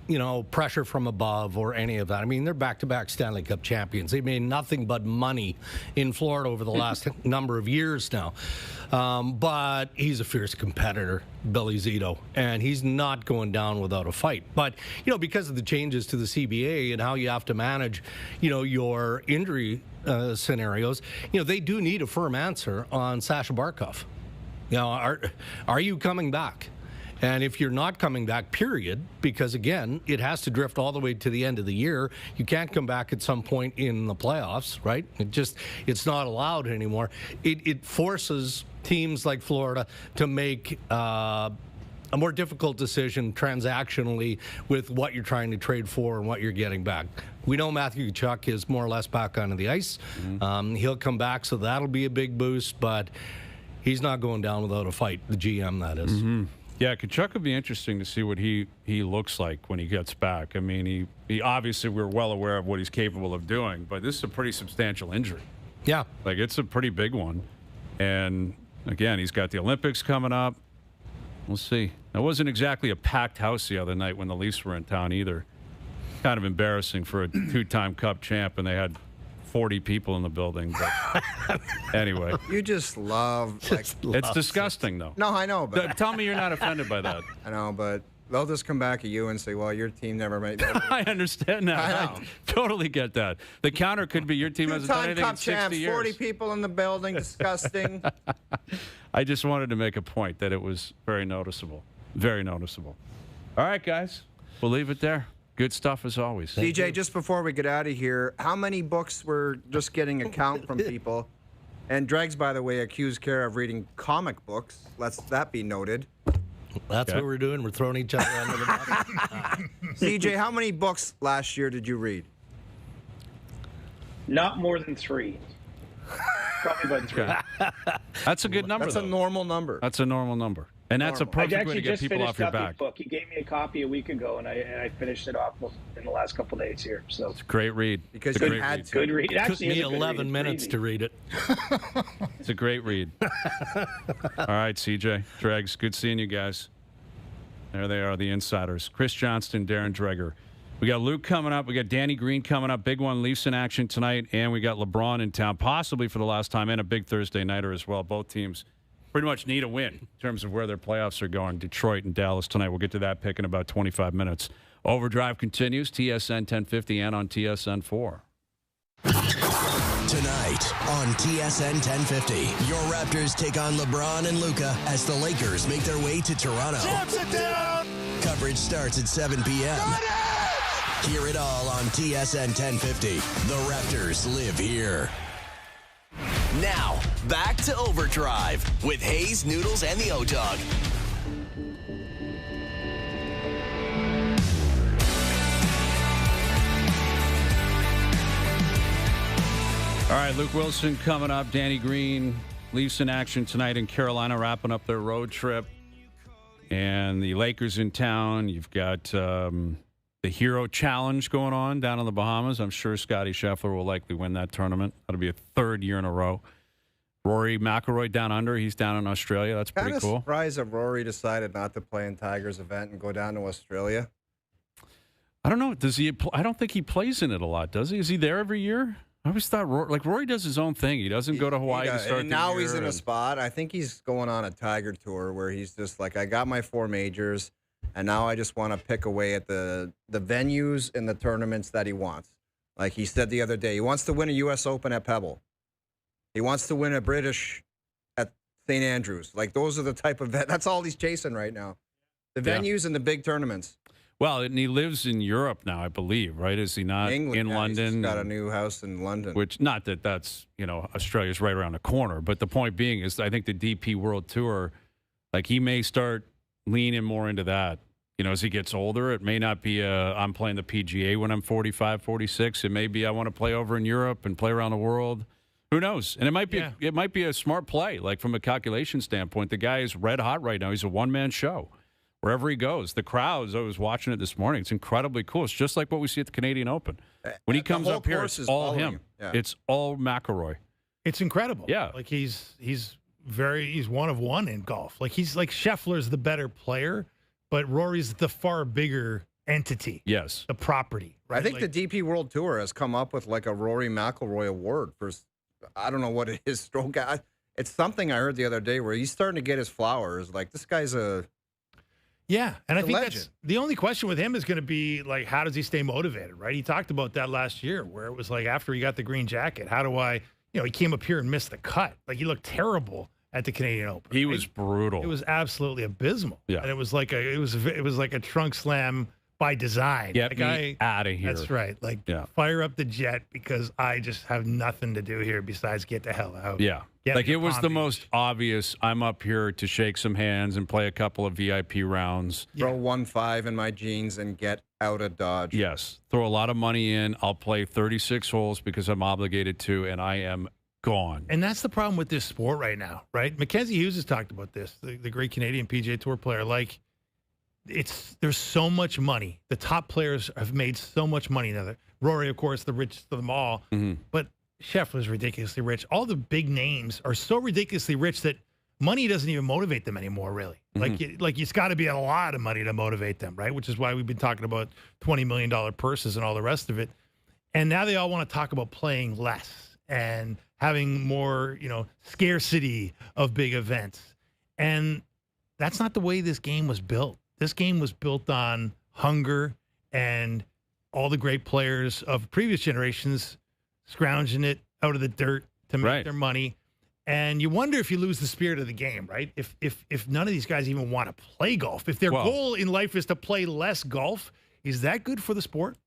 pressure from above or any of that. I mean, they're back-to-back Stanley Cup champions. They made nothing but money in Florida over the last number of years now. But he's a fierce competitor, Billy Zito, and he's not going down without a fight. But, because of the changes to the CBA and how you have to manage, your injury scenarios, they do need a firm answer on Sasha Barkov. Are you coming back? And if you're not coming back, period, because, again, it has to drift all the way to the end of the year. You can't come back at some point in the playoffs, right? It's not allowed anymore. It forces teams like Florida to make a more difficult decision transactionally with what you're trying to trade for and what you're getting back. We know Matthew Tkachuk is more or less back onto the ice. Mm-hmm. He'll come back, so that'll be a big boost, but he's not going down without a fight, the GM, that is. Mm-hmm. Yeah, Tkachuk would be interesting to see what he looks like when he gets back. I mean, he obviously, we're well aware of what he's capable of doing, but this is a pretty substantial injury. Yeah. Like, it's a pretty big one. And, again, he's got the Olympics coming up. We'll see. It wasn't exactly a packed house the other night when the Leafs were in town either. Kind of embarrassing for a two-time Cup champ, and they had 40 people in the building. But anyway. You just love... It's disgusting, though. No, I know, but... Tell me you're not offended by that. I know, but they'll just come back at you and say, well, your team never made that. I understand that. I totally get that. The counter could be your team hasn't done anything in 60 years. 40 people in the building, disgusting. I just wanted to make a point that it was very noticeable. Very noticeable. All right, guys. We'll leave it there. Good stuff as always. DJ, just before we get out of here, how many books we're just getting a count from people? And Dregs, by the way, accused Kara of reading comic books. Let's that be noted. That's what we're doing. We're throwing each other under the bus. CJ, how many books last year did you read? Not more than 3. Probably about 3. That's a good number, That's though. a normal number. That's a normal number. And that's a perfect way to get people off your back. Book. He gave me a copy a week ago, and I finished it off in the last couple of days here. So it's a great read. Because you had to. Good read. It took me 11 minutes to read it. It's a great read. All right, CJ, Dregs, good seeing you guys. There they are, the insiders. Chris Johnston, Darren Dreger. We got Luke coming up. We got Danny Green coming up. Big one, Leafs in action tonight. And we got LeBron in town, possibly for the last time, and a big Thursday nighter as well. Both teams pretty much need a win in terms of where their playoffs are going. Detroit and Dallas tonight. We'll get to that pick in about 25 minutes. Overdrive continues, TSN 1050 and on TSN 4. Tonight on TSN 1050, your Raptors take on LeBron and Luka as the Lakers make their way to Toronto. Jumps it down! Coverage starts at 7 p.m. Hear it all on TSN 1050. The Raptors live here. Now, back to Overdrive with Hayes, Noodles, and the O-Dog. All right, Luke Wilson coming up. Danny Green, Leafs in action tonight in Carolina, wrapping up their road trip. And the Lakers in town. You've got the Hero Challenge going on down in the Bahamas. I'm sure Scotty Scheffler will likely win that tournament. That'll be a third year in a row. Rory McIlroy down under. He's down in Australia. That's pretty cool. Kind of surprised that Rory decided not to play in Tiger's event and go down to Australia. I don't know. Does he? I don't think he plays in it a lot, does he? Is he there every year? I always thought Rory does his own thing. He doesn't go to Hawaii to start and the now year. He's in a spot. I think he's going on a Tiger tour where he's just like, I got my 4 majors, and now I just want to pick away at the venues and the tournaments that he wants. Like he said the other day, he wants to win a U.S. Open at Pebble. He wants to win a British at St. Andrews. Like those are the type of that's all he's chasing right now. The venues and the big tournaments. Well, and he lives in Europe now, I believe, right? Is he not England, in London? He's got a new house in London. Which, not that that's, Australia's right around the corner, but the point being is I think the DP World Tour, like he may start leaning more into that. As he gets older, it may not be I'm playing the PGA when I'm 45, 46. It may be I want to play over in Europe and play around the world. Who knows? And it might be a smart play, like from a calculation standpoint. The guy is red hot right now. He's a one-man show. Wherever he goes, the crowds, I was watching it this morning, it's incredibly cool. It's just like what we see at the Canadian Open. When he comes up here, it's all him. Yeah. It's all McIlroy. It's incredible. Yeah. Like he's one of one in golf. Like he's like Scheffler's the better player, but Rory's the far bigger entity. Yes. The property. Right? I think the DP World Tour has come up with like a Rory McIlroy award for, I don't know what it is, stroke. It's something I heard the other day where he's starting to get his flowers. Like this guy's Yeah, and I think legend. that's the only question with him is going to be, like, how does he stay motivated, right? He talked about that last year where it was like after he got the green jacket, how do I, he came up here and missed the cut. Like, he looked terrible at the Canadian Open. He was brutal. It was absolutely abysmal. Yeah. And it was like a trunk slam by design. Get me out of here. That's right. Like, fire up the jet because I just have nothing to do here besides get the hell out. Yeah. Like it was the most obvious. I'm up here to shake some hands and play a couple of VIP rounds. Throw 1-5 in my jeans and get out of Dodge. Yes. Throw a lot of money in. I'll play 36 holes because I'm obligated to, and I am gone. And that's the problem with this sport right now, right? Mackenzie Hughes has talked about this, the great Canadian PGA Tour player. Like, there's so much money. The top players have made so much money now. Rory, of course, the richest of them all. Mm-hmm. But Scheffler's ridiculously rich. All the big names are so ridiculously rich that money doesn't even motivate them anymore, really. Like it's got to be a lot of money to motivate them, right? Which is why we've been talking about $20 million purses and all the rest of it. And now they all want to talk about playing less and having more, scarcity of big events. And that's not the way this game was built. This game was built on hunger and all the great players of previous generations scrounging it out of the dirt to make their money. And you wonder if you lose the spirit of the game, right? If none of these guys even want to play golf. If their goal in life is to play less golf, is that good for the sport?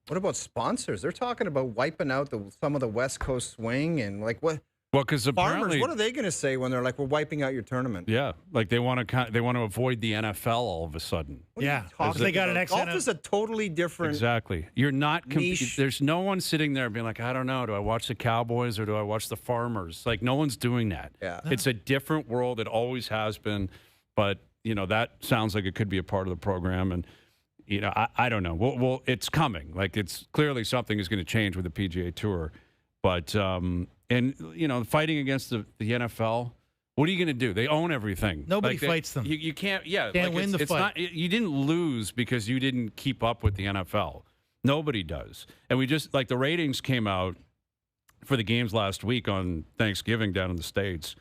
What about sponsors? They're talking about wiping out some of the West Coast swing and like what? Well, because apparently, what are they going to say when they're like, we're wiping out your tournament? Yeah, like they want to avoid the NFL all of a sudden. Because they got an golf is a totally different. Exactly. You're not. There's no one sitting there being like, I don't know. Do I watch the Cowboys or do I watch the Farmers? Like no one's doing that. Yeah. It's a different world. It always has been. But that sounds like it could be a part of the program. And I don't know. Well, it's coming. Like it's clearly something is going to change with the PGA Tour. But fighting against the NFL, what are you going to do? They own everything. Nobody fights them. You can't. Yeah, can't win the fight. You didn't lose because you didn't keep up with the NFL. Nobody does. And we just the ratings came out for the games last week on Thanksgiving down in the States.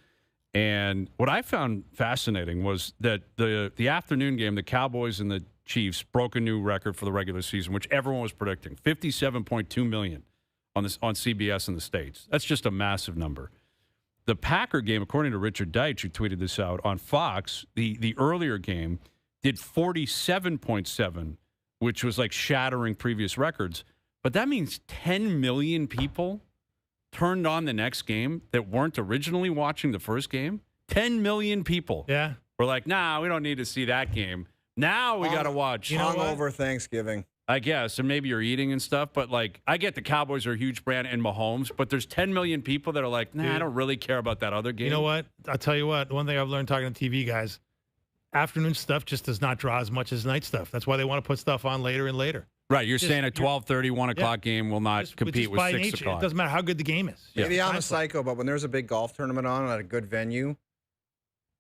And what I found fascinating was that the afternoon game, the Cowboys and the Chiefs broke a new record for the regular season, which everyone was predicting, 57.2 million on CBS in the States. That's just a massive number. The Packer game, according to Richard Deitch, who tweeted this out on Fox, the earlier game did 47.7, which was like shattering previous records. But that means 10 million people turned on the next game that weren't originally watching the first game. 10 million people. Yeah. We're like, nah, we don't need to see that game. Now we got to watch. Over Thanksgiving. I guess, and maybe you're eating and stuff, but I get the Cowboys are a huge brand and Mahomes, but there's 10 million people that are like, nah, I don't really care about that other game. You know what? I'll tell you what, one thing I've learned talking to TV guys, afternoon stuff just does not draw as much as night stuff. That's why they want to put stuff on later and later. Right, you're saying a 12:30, 1 o'clock game will not compete with 6 nature, o'clock. It doesn't matter how good the game is. Maybe I'm a psycho, but when there's a big golf tournament on at a good venue,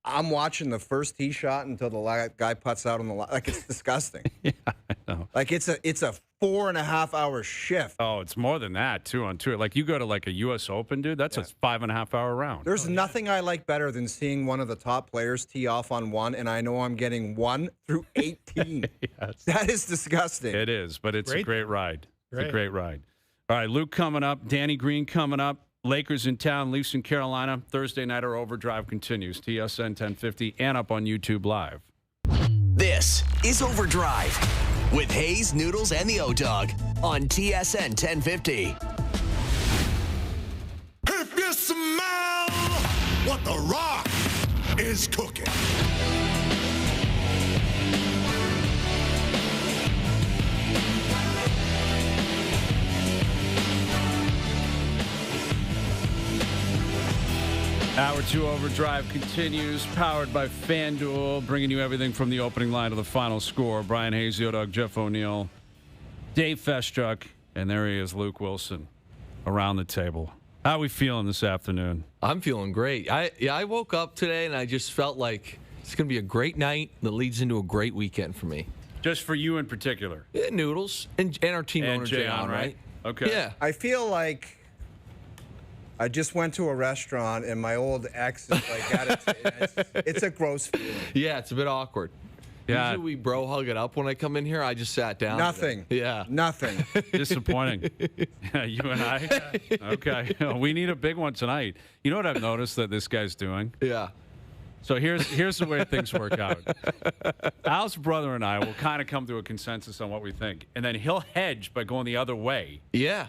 I'm watching the first tee shot until the guy putts out on the line. Like, it's disgusting. Yeah, I know. Like, it's a 4.5 hour shift. Oh, it's more than that, too, on tour. Like, you go to, a U.S. Open, dude, that's a 5.5 hour round. There's nothing I like better than seeing one of the top players tee off on one, and I know I'm getting 1 through 18. Yes. That is disgusting. It is, but it's a great ride. It's Great. a great ride. All right, Luke coming up, Danny Green coming up. Lakers in town, Leafs in Carolina. Thursday night, our overdrive continues. TSN 1050 and up on YouTube Live. This is Overdrive with Hayes, Noodles, and the O-Dog on TSN 1050. If you smell what the Rock is cooking. Hour 2 Overdrive continues, powered by FanDuel, bringing you everything from the opening line to the final score. Brian Hayes, the O-Dog, Jeff O'Neill, Dave Feschuk, and there he is, Luke Wilson, around the table. How are we feeling this afternoon? I'm feeling great. I woke up today and I just felt like it's going to be a great night that leads into a great weekend for me. Just for you in particular? Yeah, Noodles and our team owner, Jayon, right? Okay. Yeah. I feel like I just went to a restaurant and my old ex is like, it's a gross feeling. Yeah, it's a bit awkward. Yeah. Usually we bro hug it up when I come in here. I just sat down. Nothing. Yeah. Nothing. Disappointing. You and I? Okay. We need a big one tonight. You know what I've noticed that this guy's doing? Yeah. So here's the way things work out. Al's brother and I will kind of come to a consensus on what we think, and then he'll hedge by going the other way. Yeah.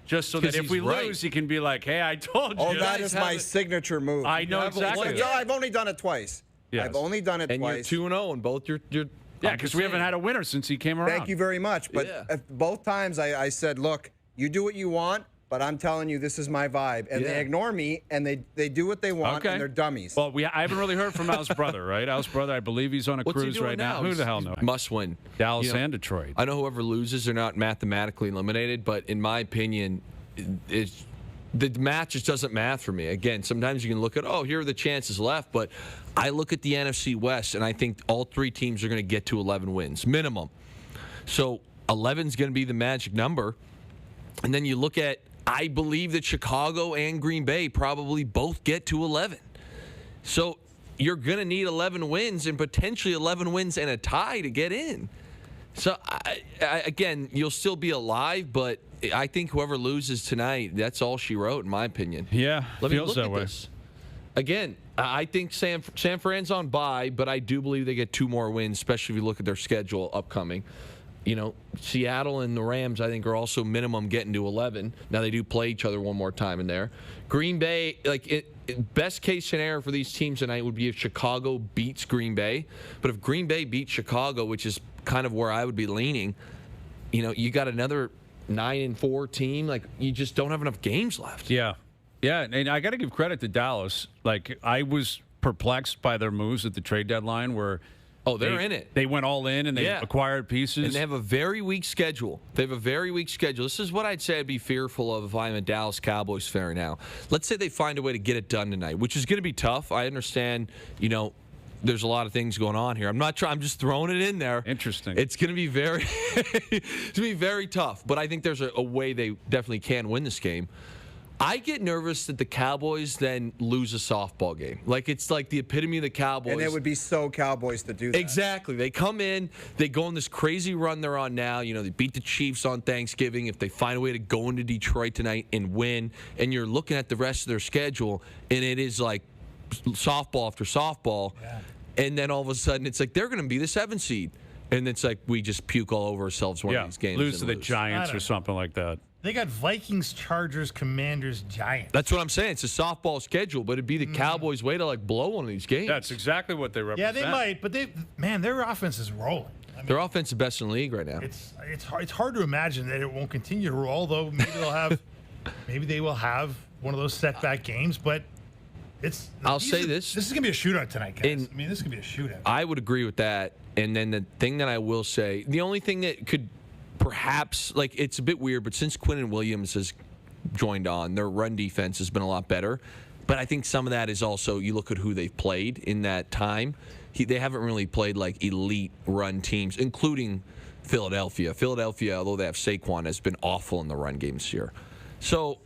Just so that if we lose, he can be like, hey, I told you. Oh, that is my signature move. I know exactly. I've only done it twice. Yes. I've only done it and twice. You're 2-0 in both your yeah, because we haven't had a winner since he came around. Thank you very much. But both times I said, look, you do what you want, but I'm telling you this is my vibe. And they ignore me, and they do what they want, and they're dummies. Well, I haven't really heard from Al's brother, right? Al's brother, I believe he's on a cruise right now. Who the hell knows? Must win. Dallas and Detroit. I know whoever loses, they're not mathematically eliminated, but in my opinion, the math just doesn't math for me. Again, sometimes you can look at, here are the chances left, but I look at the NFC West, and I think all three teams are going to get to 11 wins, minimum. So 11 is going to be the magic number. And then you look at, I believe that Chicago and Green Bay probably both get to 11. So you're going to need 11 wins and potentially 11 wins and a tie to get in. So, again, you'll still be alive, but I think whoever loses tonight, that's all she wrote, in my opinion. Yeah, Let me feels look that at way. this. Again, I think San Fran's on bye, but I do believe they get 2 more wins, especially if you look at their schedule upcoming. You know, Seattle and the Rams, I think, are also minimum getting to 11. Now, they do play each other one more time in there. Green Bay, best case scenario for these teams tonight would be if Chicago beats Green Bay. But if Green Bay beats Chicago, which is kind of where I would be leaning, you got another 9-4 team. Like, you just don't have enough games left. Yeah. Yeah, and I got to give credit to Dallas. Like, I was perplexed by their moves at the trade deadline where they're in it. They went all in and they acquired pieces. And they have a very weak schedule. This is what I'd say I'd be fearful of if I'm a Dallas Cowboys fan right now. Let's say they find a way to get it done tonight, which is going to be tough. I understand, there's a lot of things going on here. I'm not trying. I'm just throwing it in there. Interesting. It's going to be very tough. But I think there's a way they definitely can win this game. I get nervous that the Cowboys then lose a softball game. Like, it's like the epitome of the Cowboys. And it would be so Cowboys to do that. Exactly. They come in, they go on this crazy run they're on now. They beat the Chiefs on Thanksgiving. If they find a way to go into Detroit tonight and win, and you're looking at the rest of their schedule, and it is like softball after softball, and then all of a sudden it's like they're going to be the 7 seed. And it's like we just puke all over ourselves one of these games. Lose to the Giants or something like that. They got Vikings, Chargers, Commanders, Giants. That's what I'm saying. It's a softball schedule, but it'd be the Cowboys' way to blow one of these games. That's exactly what they represent. Yeah, they might, but their offense is rolling. Their offense is best in the league right now. It's hard to imagine that it won't continue to roll, though. Maybe they will have one of those setback games, but I'll say this. This is gonna be a shootout tonight, guys. This is gonna be a shootout. I would agree with that. And then the thing that I will say, the only thing that could perhaps, it's a bit weird, but since Quinnen Williams has joined on, their run defense has been a lot better. But I think some of that is also, you look at who they've played in that time. They haven't really played elite run teams, including Philadelphia. Philadelphia, although they have Saquon, has been awful in the run game this year. So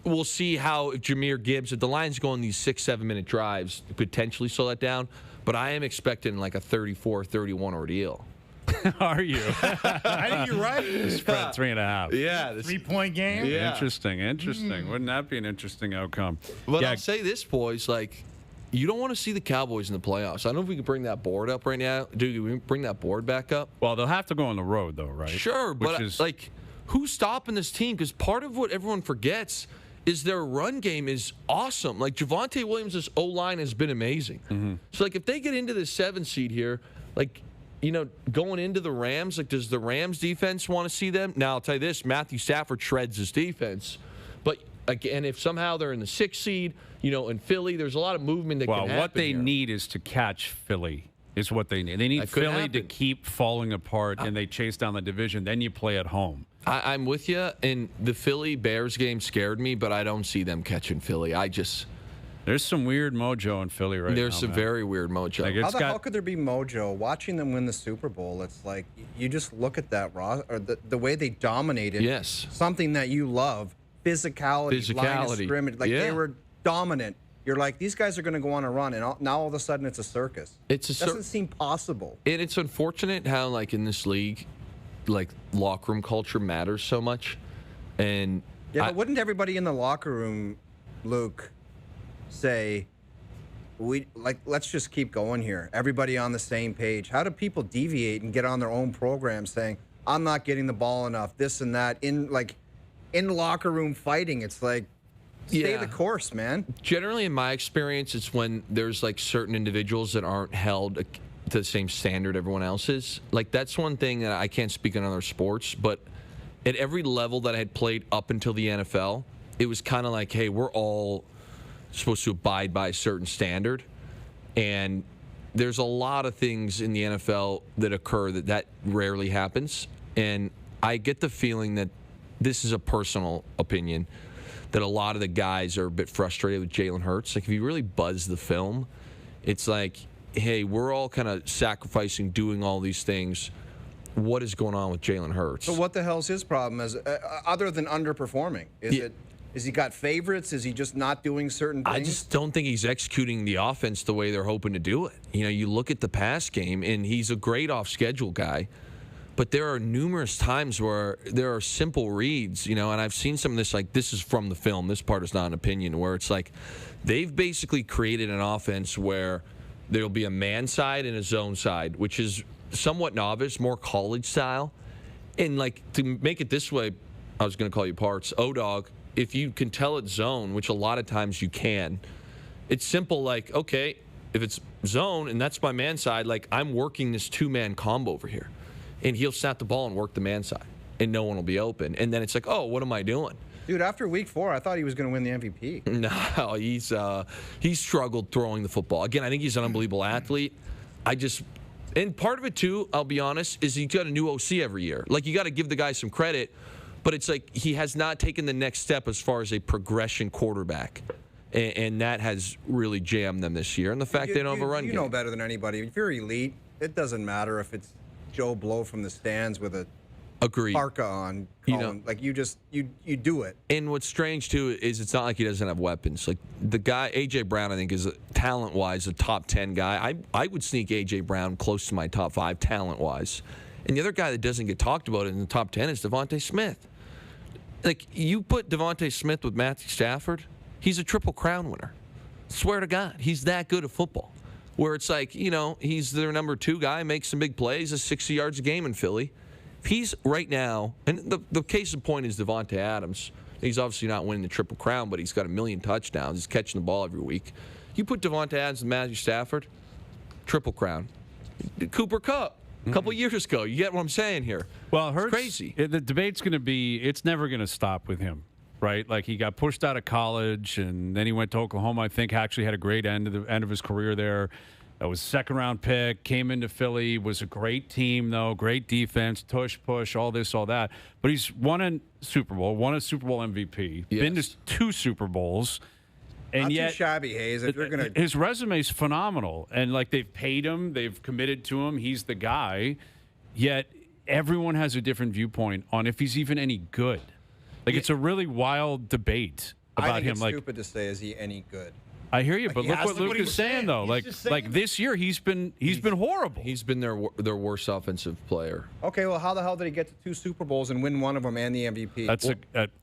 we'll see how if Jahmyr Gibbs, if the Lions go on these 6-7 minute drives, potentially slow that down. But I am expecting a 34-31 ordeal. Are you? I think you're right. Spread 3.5. Yeah. 3-point game. Yeah. Interesting. Wouldn't that be an interesting outcome? But I'll say this, boys, you don't want to see the Cowboys in the playoffs. I don't know if we can bring that board up right now. Dude, can we bring that board back up? Well, they'll have to go on the road, though, right? Sure, but who's stopping this team? Because part of what everyone forgets is their run game is awesome. Javonte Williams' O-line has been amazing. Mm-hmm. So, if they get into the 7 seed here, going into the Rams, does the Rams defense want to see them? Now, I'll tell you this, Matthew Stafford shreds his defense. But, again, if somehow they're in the 6 seed, in Philly, there's a lot of movement that can happen. Well, what they here. need is to catch Philly. Is what they need. They need Philly to keep falling apart, and they chase down the division. Then you play at home. I'm with you, and the Philly-Bears game scared me, but I don't see them catching Philly. There's some weird mojo in Philly right now. There's some very weird mojo. How the hell could there be mojo? Watching them win the Super Bowl, it's like you just look at that or the way they dominated. Yes. Something that you love, physicality. Line of scrimmage. They were dominant. You're like, these guys are going to go on a run, and now all of a sudden it's a circus. It doesn't seem possible. And it's unfortunate how, in this league, locker room culture matters so much. And but wouldn't everybody in the locker room, Luke, say, let's just keep going here. Everybody on the same page. How do people deviate and get on their own program saying, I'm not getting the ball enough, this and that, in locker room fighting? It's stay the course, man. Generally, in my experience, it's when there's certain individuals that aren't held to the same standard everyone else is. That's one thing that I can't speak on other sports, but at every level that I had played up until the NFL, it was kind of hey, we're all supposed to abide by a certain standard. And there's a lot of things in the NFL that occur that rarely happens. And I get the feeling that this is a personal opinion, that a lot of the guys are a bit frustrated with Jalen Hurts. Like, if you really buzz the film, it's like, hey, we're all kind of sacrificing, doing all these things. What is going on with Jalen Hurts? So what the hell's his problem other than underperforming? Is he got favorites? Is he just not doing certain things? I just don't think he's executing the offense the way they're hoping to do it. You know, you look at the pass game, and he's a great off-schedule guy, but there are numerous times where there are simple reads, you know, and I've seen some of this, like, this is from the film. This part is not an opinion, where it's like they've basically created an offense where there'll be a man side and a zone side, which is somewhat novice, more college style. And, like, to make it this way, I was going to call you parts, O-Dog, if you can tell it's zone, which a lot of times you can, it's simple, like, okay, if it's zone and that's my man side, like, I'm working this two-man combo over here. And he'll snap the ball and work the man side, and no one will be open. And then it's like, oh, what am I doing? Dude, after week 4, I thought he was going to win the MVP. No, he's struggled throwing the football. Again, I think he's an unbelievable athlete. And part of it, too, I'll be honest, is he's got a new OC every year. Like, you got to give the guy some credit. But it's like he has not taken the next step as far as a progression quarterback. And that has really jammed them this year. And the fact they don't have a run game. You know better than anybody. If you're elite, it doesn't matter if it's Joe Blow from the stands with a parka on. You know, like, you do it. And what's strange, too, is it's not like he doesn't have weapons. Like, the guy, A.J. Brown, I think, is talent-wise a top 10 guy. I would sneak A.J. Brown close to my top 5 talent-wise. And the other guy that doesn't get talked about in the top 10 is Devontae Smith. Like, you put Devontae Smith with Matthew Stafford, he's a Triple Crown winner. Swear to God, he's that good at football. Where it's like, you know, he's their number 2 guy, makes some big plays, is 60 yards a game in Philly. If he's right now, and the case in point is Devontae Adams. He's obviously not winning the Triple Crown, but he's got 1 million touchdowns. He's catching the ball every week. You put Devontae Adams and Matthew Stafford, Triple Crown. Cooper Kupp. A couple years ago. You get what I'm saying here? Well, Hurts, it's crazy. The debate's going to be, it's never going to stop with him, right? Like, he got pushed out of college, and then he went to Oklahoma. I think actually had a great end of his career there. That was a 2nd-round pick, came into Philly, was a great team, though, great defense, tush, push, all this, all that. But he's won a Super Bowl, won a Super Bowl MVP, been to 2 Super Bowls. And not yet, too shabby, Hayes. If you're gonna... His resume is phenomenal. And, like, they've paid him. They've committed to him. He's the guy. Yet everyone has a different viewpoint on if he's even any good. Like, it's a really wild debate about I think him. It's like, stupid to say, is he any good? I hear you, but look what Luke Luke is saying, though. Like this year, he's been horrible. He's been their worst offensive player. Okay, well, how the hell did he get to 2 Super Bowls and win one of them and the MVP? That's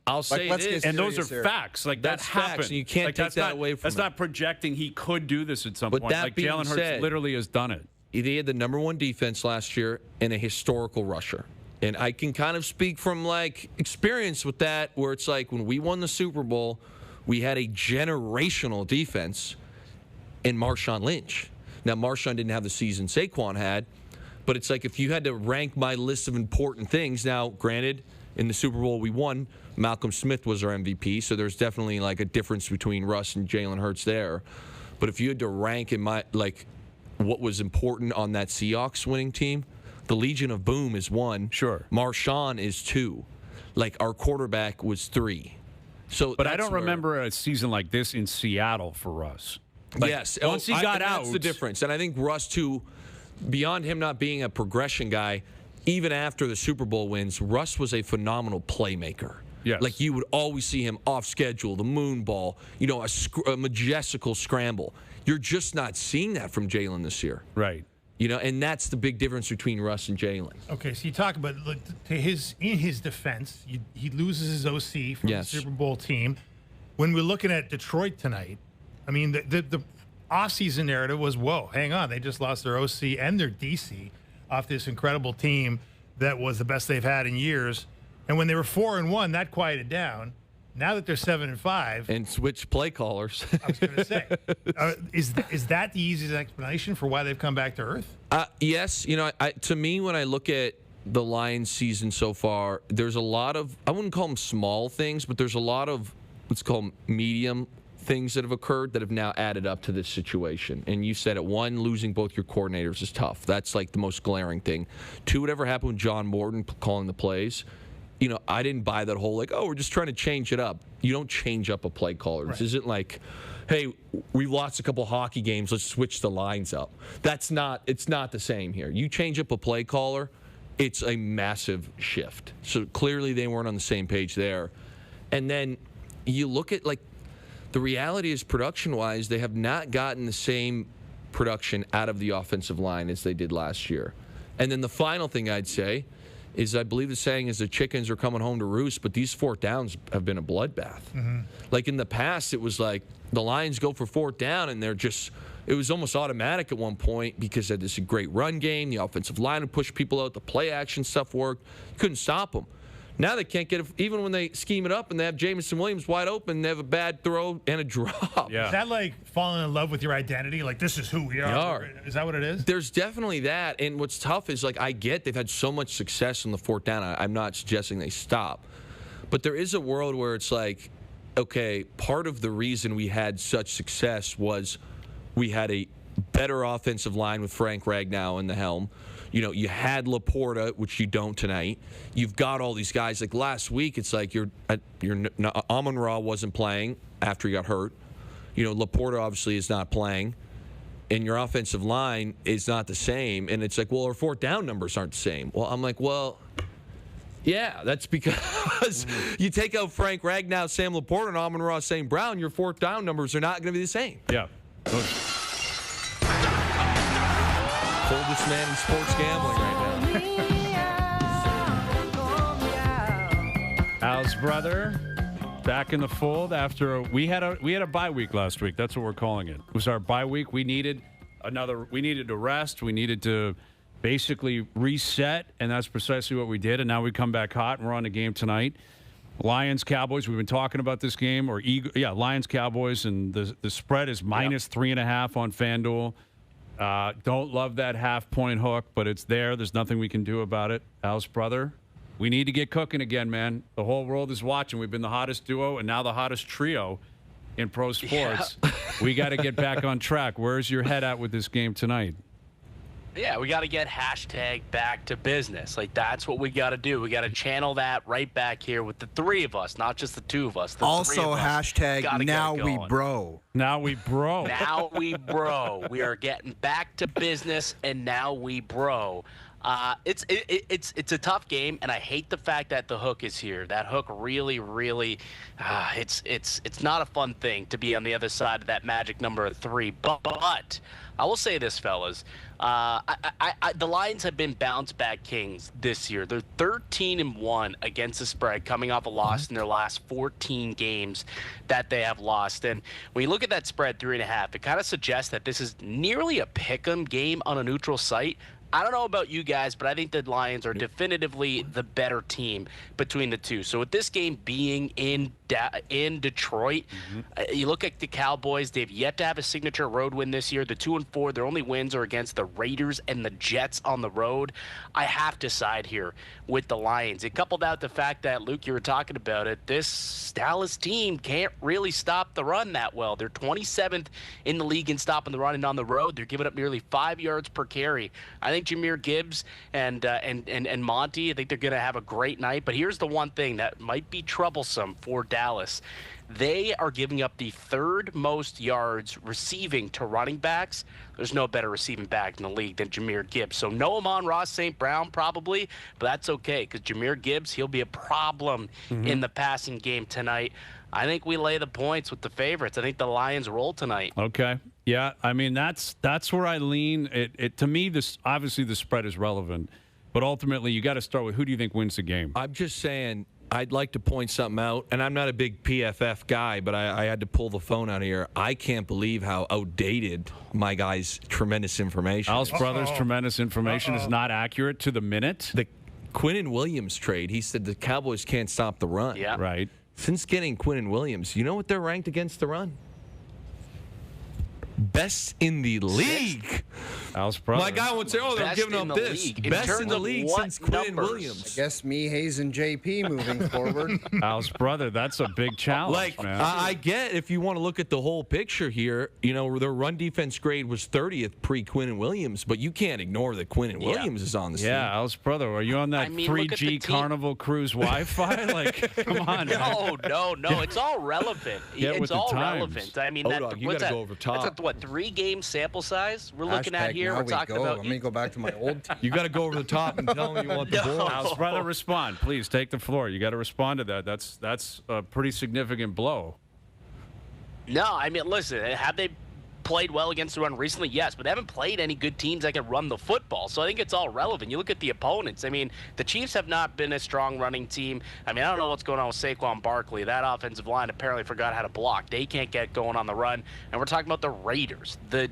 I'll say it is. And those are facts. Like, that's that facts, happened. and you can't take that away from That's him. not projecting he could do this at some But point. that Like, being Jalen Hurts said, literally has done it. They had the number 1 defense last year and a historical rusher. And I can kind of speak from, like, experience with that, where it's like when we won the Super Bowl, we had a generational defense in Marshawn Lynch. Now, Marshawn didn't have the season Saquon had, but it's like if you had to rank my list of important things, now, granted, in the Super Bowl we won, Malcolm Smith was our MVP, so there's definitely, like, a difference between Russ and Jalen Hurts there. But if you had to rank in my, like, what was important on that Seahawks winning team, the Legion of Boom is 1. Sure. Marshawn is 2. Like, our quarterback was 3. So, but I don't remember a season like this in Seattle for Russ. Like, yes. Once he got out. That's the difference. And I think Russ, too, beyond him not being a progression guy, even after the Super Bowl wins, Russ was a phenomenal playmaker. Yes. Like, you would always see him off schedule, the moon ball, you know, a majestical scramble. You're just not seeing that from Jalen this year. Right. You know, and that's the big difference between Russ and Jalen. Okay, so you talk about, look, in his defense, he loses his OC from the Super Bowl team. When we're looking at Detroit tonight, I mean, the offseason narrative was, whoa, hang on, they just lost their OC and their DC off this incredible team that was the best they've had in years. And when they were 4-1, that quieted down. Now that they're 7-5, and switch play callers. I was going to say, is that the easiest explanation for why they've come back to earth? Yes. You know, to me, when I look at the Lions season so far, there's a lot of, I wouldn't call them small things, but there's a lot of, let's call them medium things that have occurred that have now added up to this situation. And you said it, 1, losing both your coordinators is tough. That's like the most glaring thing. 2, whatever happened with John Morton calling the plays. You know, I didn't buy that whole, like, oh, we're just trying to change it up. you don't change up a play caller. This isn't like, hey, we've lost a couple hockey games, let's switch the lines up. It's not the same here. You change up a play caller, it's a massive shift. So clearly they weren't on the same page there. And then you look at, like, the reality is production-wise, they have not gotten the same production out of the offensive line as they did last year. And then the final thing I'd say is, I believe the saying is the chickens are coming home to roost, but these fourth downs have been a bloodbath. Like in the past, it was like the Lions go for fourth down and it was almost automatic at one point because they had this great run game. The offensive line would push people out. The play action stuff worked. Couldn't stop them. Now they can't get it, even when they scheme it up and they have Jamison Williams wide open, they have a bad throw and a drop. Yeah. Is that like falling in love with your identity? Like, this is who we are? Is that what it is? There's definitely that. And what's tough is, like, I get they've had so much success on the fourth down. I'm not suggesting they stop. But there is a world where it's like, okay, part of the reason we had such success was we had a better offensive line with Frank Ragnow in the helm. You know, you had Laporta, which you don't tonight. You've got all these guys. Like last week, it's like Amon-Ra wasn't playing after he got hurt. You know, Laporta obviously is not playing. And your offensive line is not the same. And it's like, well, our fourth down numbers aren't the same. Well, I'm like, well, yeah, that's because you take out Frank Ragnow, Sam Laporta, and Amon-Ra St. Brown, your fourth down numbers are not going to be the same. Yeah. Oldest man in sports gambling right now. Al's brother back in the fold after we had a bye week last week. That's what we're calling it. It was our bye week. We needed to rest. We needed to basically reset, and that's precisely what we did. And now we come back hot, and we're on the game tonight. Lions Cowboys. We've been talking about this game, Lions Cowboys, and the spread is minus 3.5 on FanDuel. Don't love that half-point hook, but it's there. There's nothing we can do about it. Al's brother, we need to get cooking again, man. The whole world is watching. We've been the hottest duo and now the hottest trio in pro sports. Yeah. We got to get back on track. Where's your head at with this game tonight? Yeah, we got to get #back to business. Like, that's what we got to do. We got to channel that right back here with the three of us, not just the two of us. Also, #now we bro. Now we bro. Now we bro. We are getting back to business, and now we bro. It's a tough game, and I hate the fact that the hook is here. That hook really, it's not a fun thing to be on the other side of that magic number of 3. But I will say this, fellas. The Lions have been bounce-back kings this year. They're 13-1 against the spread, coming off a loss in their last 14 games that they have lost. And when you look at that spread, 3.5, it kind of suggests that this is nearly a pick-'em game on a neutral site. I don't know about you guys, but I think the Lions are definitively the better team between the two. So with this game being in Detroit, you look at the Cowboys, they've yet to have a signature road win this year. They're 2-4. Their only wins are against the Raiders and the Jets on the road. I have to side here with the Lions. It coupled out the fact that, Luke, you were talking about it, this Dallas team can't really stop the run that well. They're 27th in the league in stopping the run, and on the road, they're giving up nearly 5 yards per carry. I think Jahmyr Gibbs and Monty, I think they're going to have a great night. But here's the one thing that might be troublesome for Dallas. They are giving up the 3rd most yards receiving to running backs. There's no better receiving back in the league than Jahmyr Gibbs. So no Amon-Ra St. Brown probably, but that's okay because Jahmyr Gibbs, he'll be a problem in the passing game tonight. I think we lay the points with the favorites. I think the Lions roll tonight. Okay. Yeah, I mean, that's where I lean. To me, this obviously the spread is relevant, but ultimately you got to start with who do you think wins the game? I'm just saying I'd like to point something out, and I'm not a big PFF guy, but I had to pull the phone out of here. I can't believe how outdated my guy's tremendous information. Al's brother's tremendous information is not accurate to the minute. The Quinnen Williams trade, he said the Cowboys can't stop the run. Yeah. Right. Since getting Quinnen Williams, you know what they're ranked against the run? best in the league. Al's brother. My guy won't say, "Oh, they're Best giving in up the this." league. In Best in terms the of league what since Quinn numbers? Williams. I guess me, Hayes, and JP moving forward. Al's brother. That's a big challenge, Like, man. I get if you want to look at the whole picture here, their run defense grade was 30th pre-Quinn Williams, but you can't ignore that Quinn Williams is on the scene. Yeah, Al's brother. Are you on that 3G Carnival Cruise Wi-Fi? Like, come on. No. It's all relevant. It's all relevant. I mean, you got to go over top. That's a 3-game sample size we're looking at here. We're talking about. Let me go back to my old team. You got to go over the top and tell them you want the ball. Al's brother, respond. Please take the floor. You got to respond to that. That's a pretty significant blow. No, I mean, listen, have they played well against the run recently? Yes, but they haven't played any good teams that can run the football. So I think it's all relevant. You look at the opponents. I mean, the Chiefs have not been a strong running team. I mean, I don't know what's going on with Saquon Barkley. That offensive line apparently forgot how to block. They can't get going on the run. And we're talking about the Raiders, the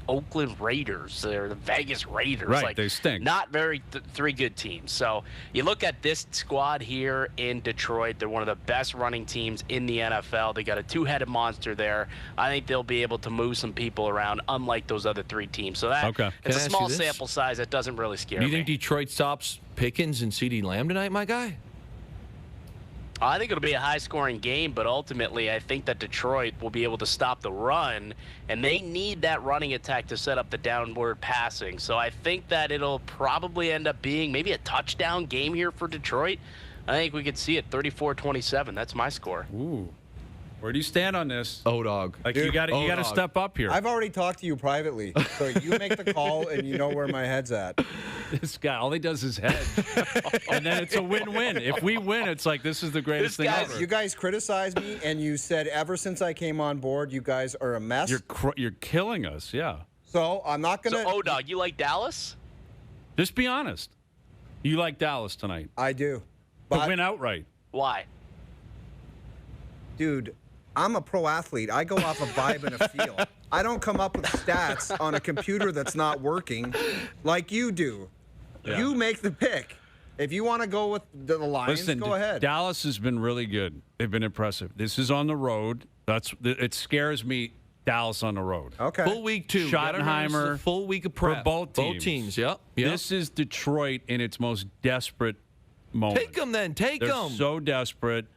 Oakland Raiders, or the Vegas Raiders. Right, like, they stink. Not very three good teams. So you look at this squad here in Detroit. They're one of the best running teams in the NFL. They got a two-headed monster there. I think they'll be able to move some people around, unlike those other three teams. So that it's a small sample size that doesn't really scare me. Do you think Detroit stops Pickens and CeeDee Lamb tonight, my guy? I think it'll be a high-scoring game, but ultimately I think that Detroit will be able to stop the run, and they need that running attack to set up the downward passing. So I think that it'll probably end up being maybe a touchdown game here for Detroit. I think we could see it 34-27. That's my score. Ooh. Where do you stand on this? O-Dog. Like, you got to step up here. I've already talked to you privately, so you make the call and you know where my head's at. This guy, all he does is hedge. And then it's a win-win. If we win, it's like this is the greatest thing ever. You guys criticized me, and you said ever since I came on board, you guys are a mess. You're killing us, yeah. So I'm not going to... So, O-Dog, you like Dallas? Just be honest. You like Dallas tonight. I do. To win outright. Why? Dude, I'm a pro athlete. I go off a vibe and a feel. I don't come up with stats on a computer that's not working like you do. Yeah. You make the pick. If you want to go with the Lions, go ahead. Dallas has been really good. They've been impressive. This is on the road. It scares me, Dallas on the road. Okay. Full week 2. Schottenheimer. Full week of prep. For both teams. Both teams, yep. This is Detroit in its most desperate moment. Take them then. Take them. They're so desperate.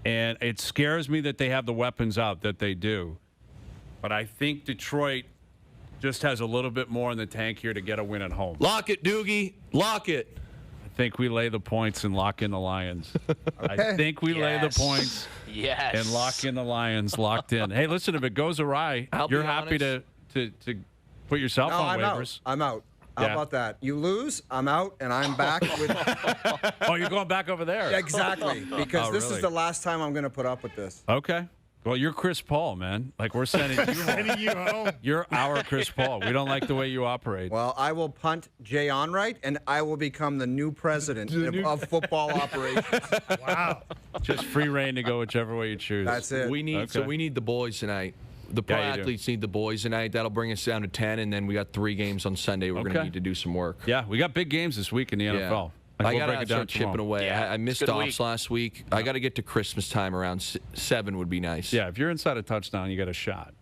And it scares me that they have the weapons out that they do. But I think Detroit just has a little bit more in the tank here to get a win at home. Lock it, Doogie. Lock it. I think we lay the points and lock in the Lions. I think we lay the points and lock in the Lions locked in. Hey, listen, if it goes awry, you're happy to put yourself on waivers. I'm out. How about that? You lose, I'm out, and I'm back with... Oh, you're going back over there? Exactly, because this is the last time I'm going to put up with this. Okay. Well, you're Chris Paul, man. Like, we're sending you home. You're our Chris Paul. We don't like the way you operate. Well, I will punt Jay Onright, and I will become the new president of football operations. Wow. Just free reign to go whichever way you choose. That's it. So we need the boys tonight. The pro athletes need the boys tonight. That'll bring us down to 10, and then we got 3 games on Sunday. We're going to need to do some work. Yeah, we got big games this week in the NFL. I got to start chipping away. Yeah, I missed ops last week. I got to get to Christmas time around 7 would be nice. Yeah, if you're inside a touchdown, you got a shot.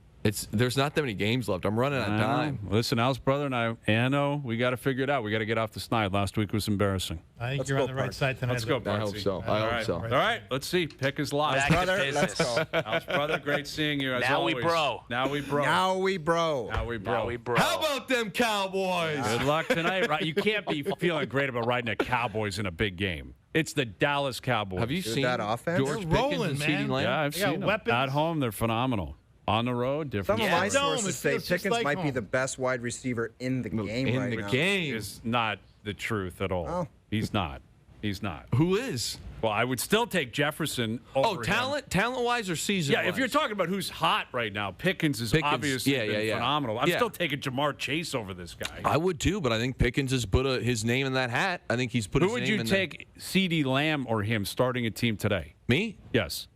There's not that many games left. I'm running out of time. Listen, Al's brother and I, Anno, we got to figure it out. We got to get off the snide. Last week was embarrassing. I think you're on the right side tonight. Let's go, I hope so. I hope so. All right, let's see. Pick is live. Back to Let's go. Al's brother, great seeing you as always. We bro. Now we bro. Now we bro. Now we bro. Now we bro. How about them Cowboys? Good luck tonight. Right? You can't be feeling great about riding the Cowboys in a big game. It's the Dallas Cowboys. Have you seen that offense? George They're Pickens rolling, and man. CeeDee Lamb? Yeah, I've seen them. weapons. At home, they're phenomenal. On the road, different. Some of my Dome, sources it say feels just Pickens like might be home. the best wide receiver in the game in right the now. game. Is not the truth at all. Oh. He's not. He's not. Who is? Well, I would still take Jefferson over him. Talent-wise or season-wise? Yeah, if you're talking about who's hot right now, Pickens is obviously been phenomenal. I'm still taking Jamar Chase over this guy. I would too, but I think Pickens has put his name in that hat. I think he's put his name in Who would you take, CeeDee Lamb or him starting a team today? Me? Yes.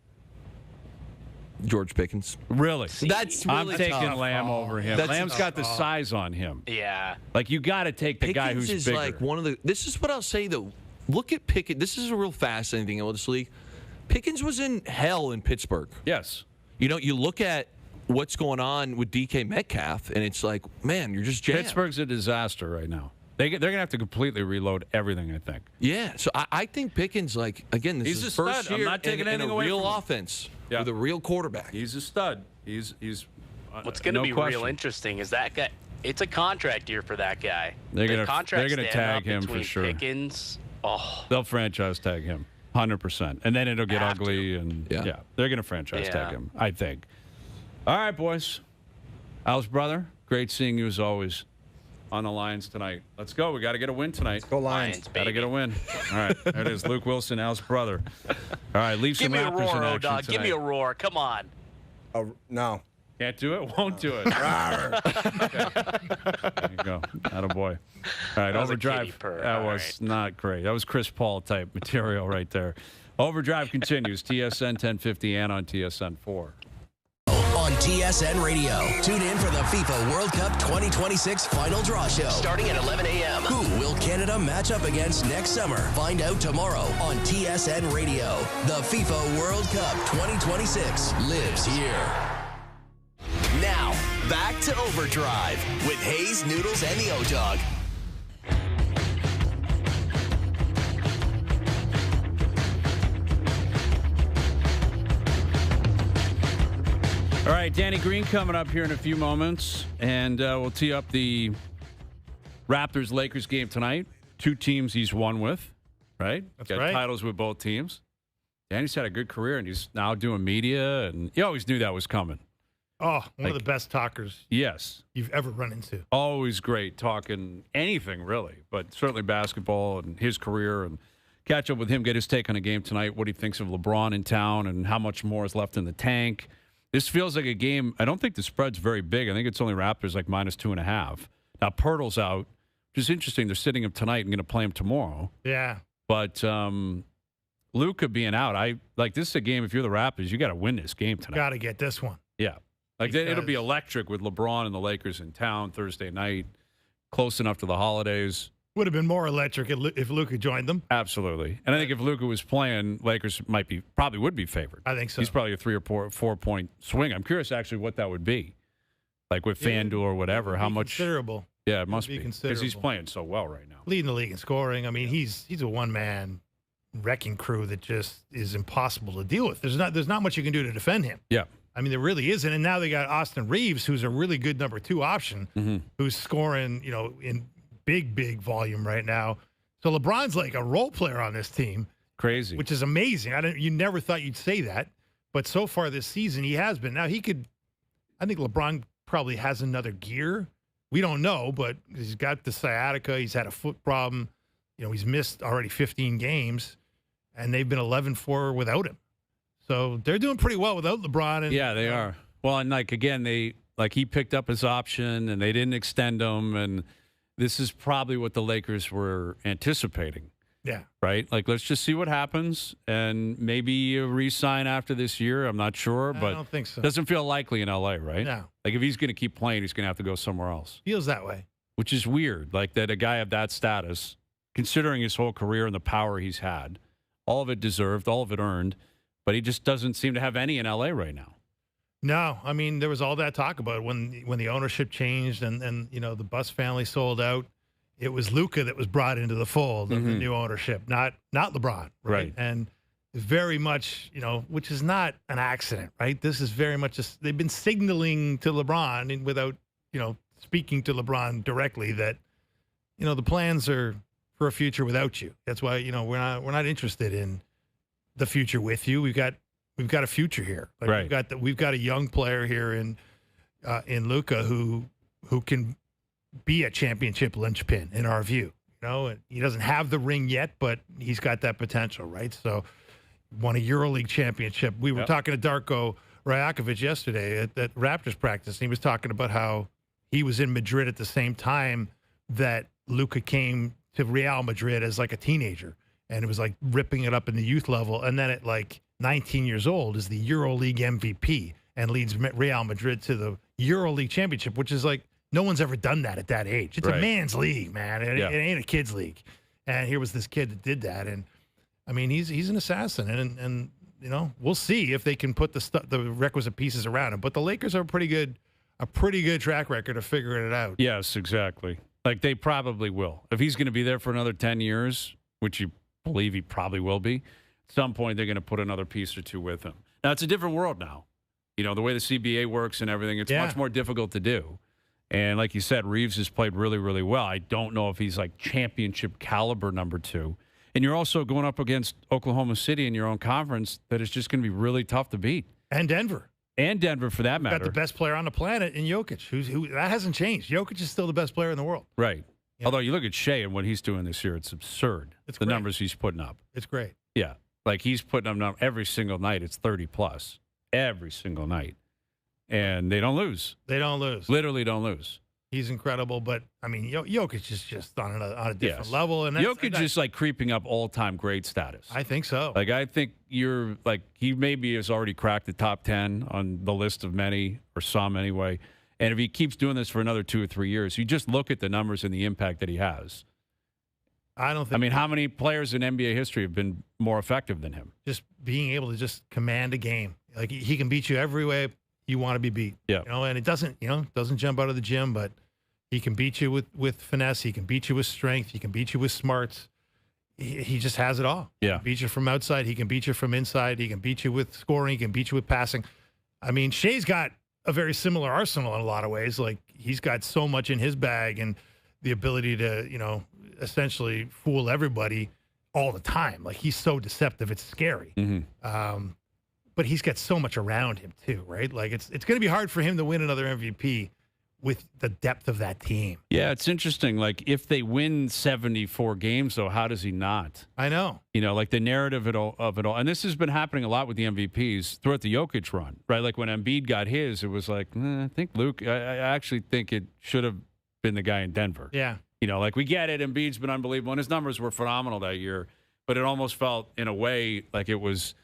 George Pickens. Really? That's really I'm taking tough. Lamb over him. Lamb's got the size on him. Yeah. Like, you got to take the guy who's is bigger. like one of the. This is what I'll say though. Look at Pickens. This is a real fascinating thing about this league. Pickens was in hell in Pittsburgh. Yes. You know, you look at what's going on with DK Metcalf, and it's like, man, you're just jammed. Pittsburgh's a disaster right now. They're going to have to completely reload everything, I think. Yeah, so I think Pickens, like, again, this is his first year I'm not taking anything in a away real from him. offense with a real quarterback. He's a stud. He's what's going to be real interesting is that guy. It's a contract year for that guy. They're going to tag him for sure. Pickens, they'll franchise tag him 100%, and then it'll get ugly. And they're going to franchise tag him, I think. All right, boys. Al's brother, great seeing you as always on the Lions tonight. Let's go. We got to get a win tonight. Let's go Lions. Got to get a win. All right, there it is. Luke Wilson, Al's brother. All right, Leafs and Raptors in action tonight. Give me a roar, dog. Give me a roar. Come on. No. Can't do it? Won't do it. Okay. There you go. Attaboy. All right, OverDrive. That was not great. That was Chris Paul type material right there. OverDrive continues. TSN 1050 and on TSN 4. On TSN Radio. Tune in for the FIFA World Cup 2026 Final Draw Show. Starting at 11 a.m. Who will Canada match up against next summer? Find out tomorrow on TSN Radio. The FIFA World Cup 2026 lives here. Now, back to OverDrive with Hayes, Noodles, and the O-Dog. All right, Danny Green coming up here in a few moments, and we'll tee up the Raptors-Lakers game tonight. Two teams he's won with, right? That's got right. Titles with both teams. Danny's had a good career, and he's now doing media, and you always knew that was coming. Oh, one of the best talkers you've ever run into. Always great talking anything, really, but certainly basketball and his career, and catch up with him, get his take on a game tonight, what he thinks of LeBron in town, and how much more is left in the tank. This feels like a game. I don't think the spread's very big. I think it's only Raptors like -2.5. Now, Pirtle's out, which is interesting. They're sitting him tonight and going to play him tomorrow. Yeah. But Luka being out, this is a game, if you're the Raptors, you got to win this game tonight. Got to get this one. Yeah. It'll be electric with LeBron and the Lakers in town Thursday night, close enough to the holidays. Would have been more electric if Luka joined them. Absolutely. And I think if Luka was playing, Lakers probably would be favored. I think so. He's probably a 3 or 4 point swing. I'm curious actually what that would be. Like with FanDuel or whatever, how much considerable. Yeah, it must be considerable. because he's playing so well right now. Leading the league in scoring. I mean, he's a one-man wrecking crew that just is impossible to deal with. There's not much you can do to defend him. Yeah. I mean, there really isn't. And now they got Austin Reeves, who's a really good number 2 option, who's scoring, in big volume right now. So LeBron's like a role player on this team. Crazy. Which is amazing. You never thought you'd say that. But so far this season, he has been. Now, I think LeBron probably has another gear. We don't know, but he's got the sciatica. He's had a foot problem. He's missed already 15 games, and they've been 11-4 without him. So they're doing pretty well without LeBron. And, yeah, they are. Well, and again, he picked up his option, and they didn't extend him, and this is probably what the Lakers were anticipating. Yeah. Right? Let's just see what happens, and maybe a re-sign after this year. I'm not sure, but I don't think so. Doesn't feel likely in L.A., right? No. If he's going to keep playing, he's going to have to go somewhere else. Feels that way. Which is weird, that a guy of that status, considering his whole career and the power he's had, all of it deserved, all of it earned, but he just doesn't seem to have any in L.A. right now. No, I mean, there was all that talk about when the ownership changed and the Buss family sold out. It was Luka that was brought into the fold of the new ownership, not LeBron. Right. And very much, which is not an accident, right? This is very much they've been signaling to LeBron and without, speaking to LeBron directly that, the plans are for a future without you. That's why, we're not interested in the future with you. We've got a future here. Right. We've got a young player here in Luka who can be a championship linchpin in our view. He doesn't have the ring yet, but he's got that potential, right? So, won a EuroLeague championship. We were talking to Darko Rajakovic yesterday at Raptors practice, and he was talking about how he was in Madrid at the same time that Luka came to Real Madrid as like a teenager, and it was like ripping it up in the youth level, and then at 19 years old is the EuroLeague MVP and leads Real Madrid to the EuroLeague championship, which is no one's ever done that at that age. It's a man's league, man. It ain't a kid's league. And here was this kid that did that. And, I mean, he's an assassin. And we'll see if they can put the requisite pieces around him. But the Lakers are a pretty good track record of figuring it out. Yes, exactly. Like they probably will. If he's going to be there for another 10 years, which you believe he probably will be, at some point they're going to put another piece or two with him. Now, it's a different world now. The way the CBA works and everything, it's much more difficult to do. And like you said, Reeves has played really, really well. I don't know if he's like championship caliber number 2. And you're also going up against Oklahoma City in your own conference that is just going to be really tough to beat. And Denver. And Denver, for that matter. Got the best player on the planet in Jokic. Who that hasn't changed. Jokic is still the best player in the world. Right. Yeah. Although you look at Shea and what he's doing this year, it's absurd. It's the great. Numbers he's putting up. It's great. Yeah. Like he's putting them every single night. It's 30+ every single night. And they don't lose. They don't lose. Literally don't lose. He's incredible, but I mean, Jokic is just on a different level. And Jokic is like creeping up all-time great status. I think so. Like I think you're like he maybe has already cracked the top 10 on the list of many or some anyway. And if he keeps doing this for another 2 or 3 years, you just look at the numbers and the impact that he has. I don't think. I mean, how many players in NBA history have been more effective than him? Just being able to just command a game. Like he can beat you every way you want to be beat. Yeah. And it doesn't jump out of the gym, but he can beat you with finesse. He can beat you with strength. He can beat you with smarts. He just has it all. Yeah. He can beat you from outside. He can beat you from inside. He can beat you with scoring. He can beat you with passing. I mean, Shea's got a very similar arsenal in a lot of ways. Like he's got so much in his bag and the ability to, essentially fool everybody all the time. Like he's so deceptive. It's scary. Mm-hmm. But he's got so much around him too, right? Like it's going to be hard for him to win another MVP with the depth of that team. Yeah, it's interesting. Like if they win 74 games, though, how does he not? I know. Like the narrative of it all, and this has been happening a lot with the MVPs throughout the Jokic run, right? Like when Embiid got his, it was like, I think Luke. I actually think it should have been the guy in Denver. Yeah. Like we get it. Embiid's been unbelievable, and his numbers were phenomenal that year. But it almost felt, in a way, like it was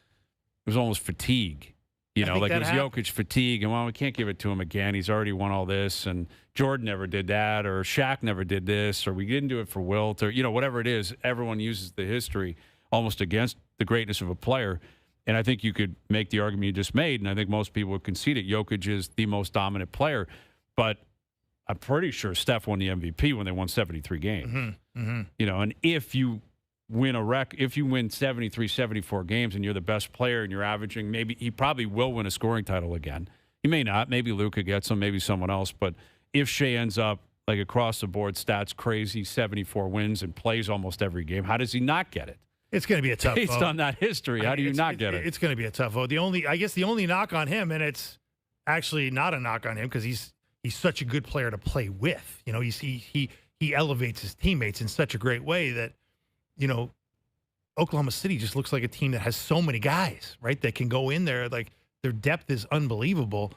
almost fatigue. Like it was Jokic fatigue, and we can't give it to him again. He's already won all this, and Jordan never did that, or Shaq never did this, or we didn't do it for Wilt, or whatever it is. Everyone uses the history almost against the greatness of a player, and I think you could make the argument you just made, and I think most people would concede it. Jokic is the most dominant player, but I'm pretty sure Steph won the MVP when they won 73 games. Mm-hmm. Mm-hmm. And if you win 73, 74 games and you're the best player and you're averaging, maybe he probably will win a scoring title again. He may not. Maybe Luka gets him, maybe someone else. But if Shea ends up like across the board, stats crazy, 74 wins and plays almost every game, how does he not get it? It's going to be a tough vote. Based on that history, how do you not get it? It's going to be a tough vote. The only knock on him, and it's actually not a knock on him because he's such a good player to play with. He elevates his teammates in such a great way that, Oklahoma City just looks like a team that has so many guys, right, that can go in there. Like their depth is unbelievable,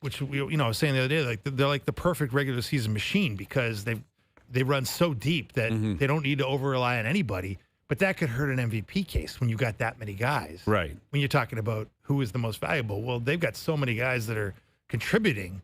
which I was saying the other day, like they're like the perfect regular season machine because they run so deep that they don't need to over rely on anybody. But that could hurt an MVP case when you got that many guys. Right. When you're talking about who is the most valuable, well, they've got so many guys that are contributing.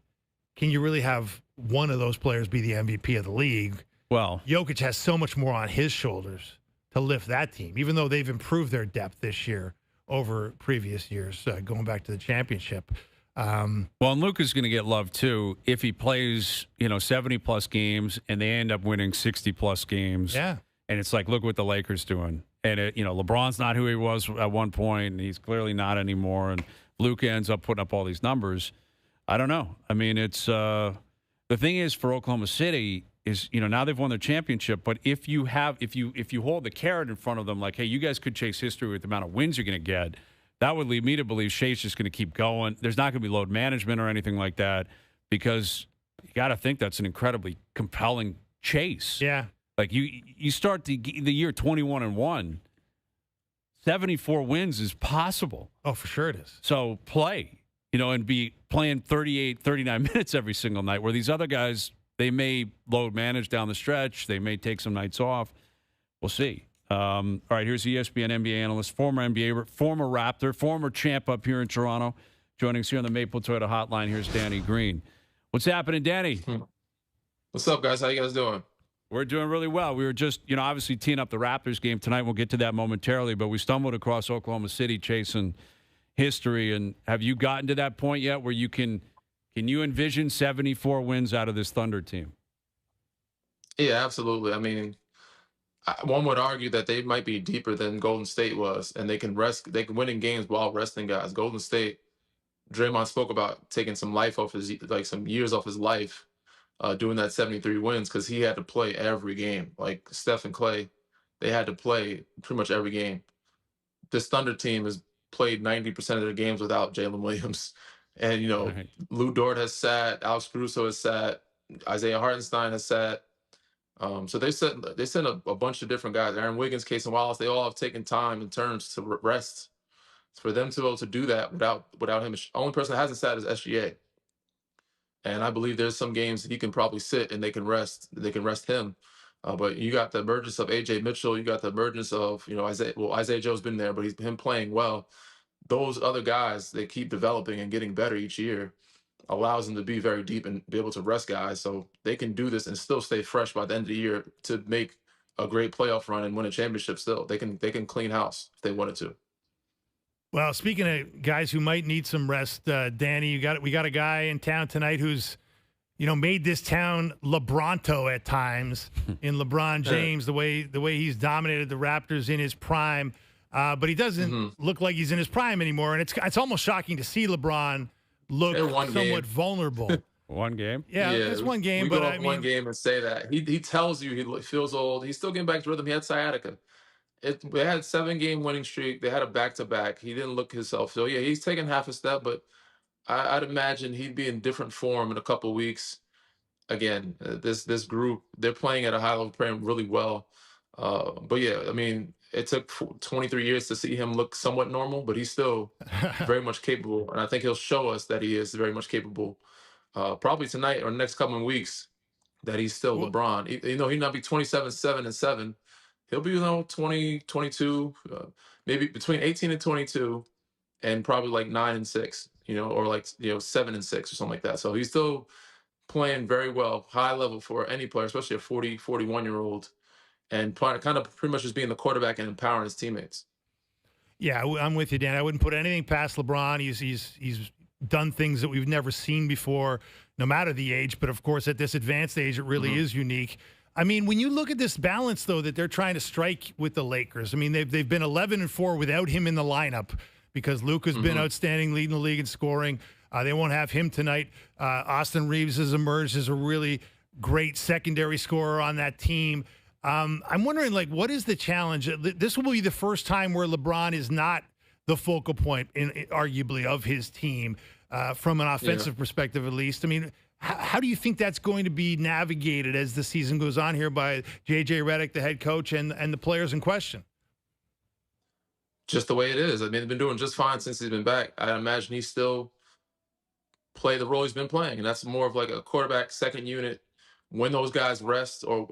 Can you really have one of those players be the MVP of the league? Well, Jokic has so much more on his shoulders to lift that team, even though they've improved their depth this year over previous years, going back to the championship. And Luka's going to get love, too, if he plays, 70-plus games and they end up winning 60-plus games. Yeah. And it's like, look what the Lakers doing. And, LeBron's not who he was at one point, and he's clearly not anymore. And Luka ends up putting up all these numbers. I don't know. I mean, it's the thing is for Oklahoma City is, now they've won their championship, but if you hold the carrot in front of them, like, hey, you guys could chase history with the amount of wins you're going to get, that would lead me to believe Shea's just going to keep going. There's not going to be load management or anything like that because you got to think that's an incredibly compelling chase. Yeah. Like you start the year 21-1, 74 wins is possible. Oh, for sure it is. So play, and be playing 38, 39 minutes every single night where these other guys, they may load manage down the stretch. They may take some nights off. We'll see. All right, here's ESPN NBA analyst, former NBA, former Raptor, former champ up here in Toronto. Joining us here on the Maple Toyota Hotline, here's Danny Green. What's happening, Danny? What's up, guys? How you guys doing? We're doing really well. We were just, obviously teeing up the Raptors game tonight. We'll get to that momentarily, but we stumbled across Oklahoma City chasing history. And have you gotten to that point yet where you can you envision 74 wins out of this Thunder team? Yeah, absolutely. I mean, one would argue that they might be deeper than Golden State was, and they can win in games while resting guys. Golden State, Draymond spoke about taking some some years off his life, doing that 73 wins because he had to play every game. Like Steph and Clay, they had to play pretty much every game. This Thunder team has played 90% of their games without Jalen Williams. And, Right. Lou Dort has sat, Alex Caruso has sat, Isaiah Hartenstein has sat. So they sent a bunch of different guys. Aaron Wiggins, Casey Wallace, they all have taken time in turns to rest. For them to be able to do that without him, the only person that hasn't sat is SGA. And I believe there's some games that he can probably sit and they can rest him. But you got the emergence of AJ Mitchell, you got the emergence of Isaiah Joe's been there, but he's him playing well. Those other guys, they keep developing and getting better each year, allows them to be very deep and be able to rest guys, so they can do this and still stay fresh by the end of the year to make a great playoff run and win a championship. Still, they can clean house if they wanted to. Well, speaking of guys who might need some rest, Danny, we got a guy in town tonight who's, made this town LeBronto at times in LeBron James, the way he's dominated the Raptors in his prime. But he doesn't look like he's in his prime anymore, and it's almost shocking to see LeBron look somewhat vulnerable. One game? Yeah, it's one game. But I mean, one game and say that he tells you he feels old. He's still getting back to rhythm. He had sciatica. They had a 7-game winning streak. They had a back-to-back. He didn't look himself. So yeah, he's taken half a step, but I'd imagine he'd be in different form in a couple of weeks. Again, this group, they're playing at a high level, playing really well. But yeah, I mean, it took 23 years to see him look somewhat normal, but he's still very much capable. And I think he'll show us that he is very much capable, probably tonight or next couple of weeks, that he's still LeBron. He might not be 27, 7, and 7. He'll be, 20, 22, maybe between 18 and 22, and probably like 9 and 6, or like, 7 and 6 or something like that. So he's still playing very well, high level for any player, especially a 40, 41-year-old. And kind of pretty much just being the quarterback and empowering his teammates. Yeah, I'm with you, Dan. I wouldn't put anything past LeBron. He's done things that we've never seen before, no matter the age. But, of course, at this advanced age, it really is unique. I mean, when you look at this balance, though, that they're trying to strike with the Lakers, I mean, they've been 11-4 without him in the lineup because Luke has been outstanding, leading the league in scoring. They won't have him tonight. Austin Reeves has emerged as a really great secondary scorer on that team. I'm wondering, what is the challenge? This will be the first time where LeBron is not the focal point, arguably, of his team from an offensive perspective, at least. I mean, how do you think that's going to be navigated as the season goes on here by J.J. Redick, the head coach, and the players in question? Just the way it is. I mean, they've been doing just fine since he's been back. I imagine he still play the role he's been playing, and that's more of like a quarterback second unit. When those guys rest, or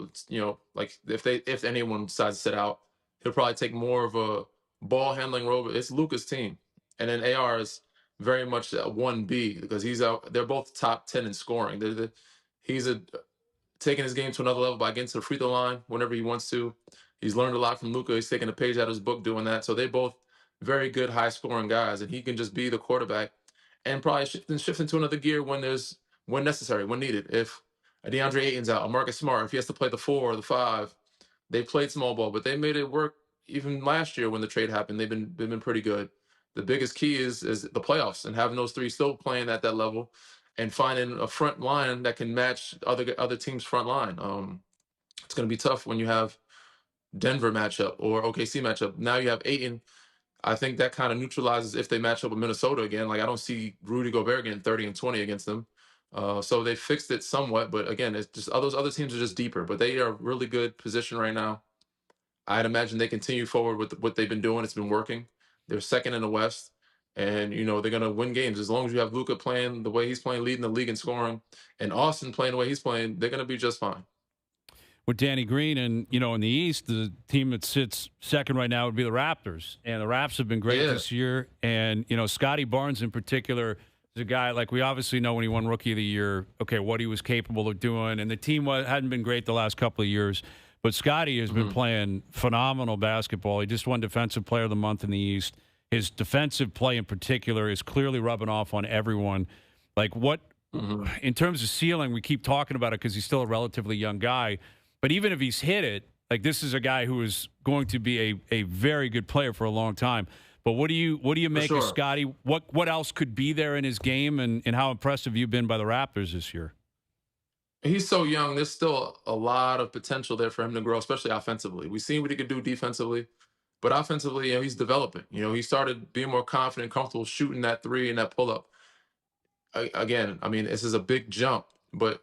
like if anyone decides to sit out, he'll probably take more of a ball handling role. But it's Luka's team, and then AR is very much a 1B because he's out. They're both top 10 in scoring. He's taking his game to another level by getting to the free throw line whenever he wants to. He's learned a lot from Luka. He's taking a page out of his book doing that. So they're both very good high scoring guys, and he can just be the quarterback and probably shift into another gear when necessary, when needed. If DeAndre Ayton's out, or Marcus Smart, if he has to play the 4 or the 5, they played small ball, but they made it work even last year when the trade happened. They've been pretty good. The biggest key is the playoffs and having those three still playing at that level and finding a front line that can match other teams' front line. It's going to be tough when you have Denver matchup or OKC matchup. Now you have Ayton. I think that kind of neutralizes if they match up with Minnesota again. Like, I don't see Rudy Gobert getting 30 and 20 against them. So they fixed it somewhat, but again, it's just those other teams are just deeper, but they are really good position right now. I'd imagine they continue forward with what they've been doing. It's been working. They're second in the West, and they're going to win games as long as you have Luka playing the way he's playing, leading the league in scoring, and Austin playing the way he's playing. They're going to be just fine. With Danny Green and, in the East, the team that sits second right now would be the Raptors. And the Raps have been great this year. And, Scotty Barnes in particular, is a guy, like, we obviously know when he won Rookie of the Year, okay, what he was capable of doing, and the team hadn't been great the last couple of years. But Scotty has been playing phenomenal basketball. He just won Defensive Player of the Month in the East. His defensive play in particular is clearly rubbing off on everyone. Like, what, in terms of ceiling, we keep talking about it because he's still a relatively young guy. But even if he's hit it, like, this is a guy who is going to be a very good player for a long time. But what do you make of Scotty? What else could be there in his game, and how impressive you've been by the Raptors this year? He's so young. There's still a lot of potential there for him to grow, especially offensively. We've seen what he could do defensively, but offensively, he's developing. He started being more confident, comfortable shooting that three and that pull up. Again, I mean, this is a big jump, but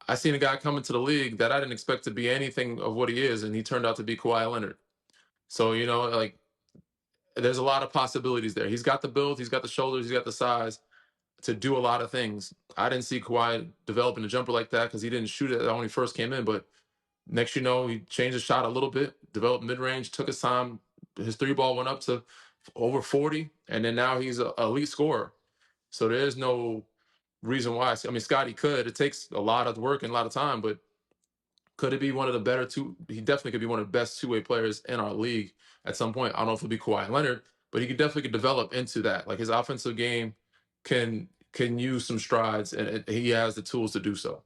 I seen a guy come into the league that I didn't expect to be anything of what he is, and he turned out to be Kawhi Leonard. So, like, there's a lot of possibilities there. He's got the build, he's got the shoulders, he's got the size to do a lot of things. I didn't see Kawhi developing a jumper like that because he didn't shoot it when he first came in. But next, he changed his shot a little bit, developed mid-range, took his time. His three ball went up to over 40, and then now he's an elite scorer. So there's no reason why. I mean, Scotty could. It takes a lot of work and a lot of time, but could it be one of the better two? He definitely could be one of the best two-way players in our league at some point. I don't know if it'll be Kawhi Leonard, but he could definitely develop into that. Like, his offensive game can use some strides, and he has the tools to do so.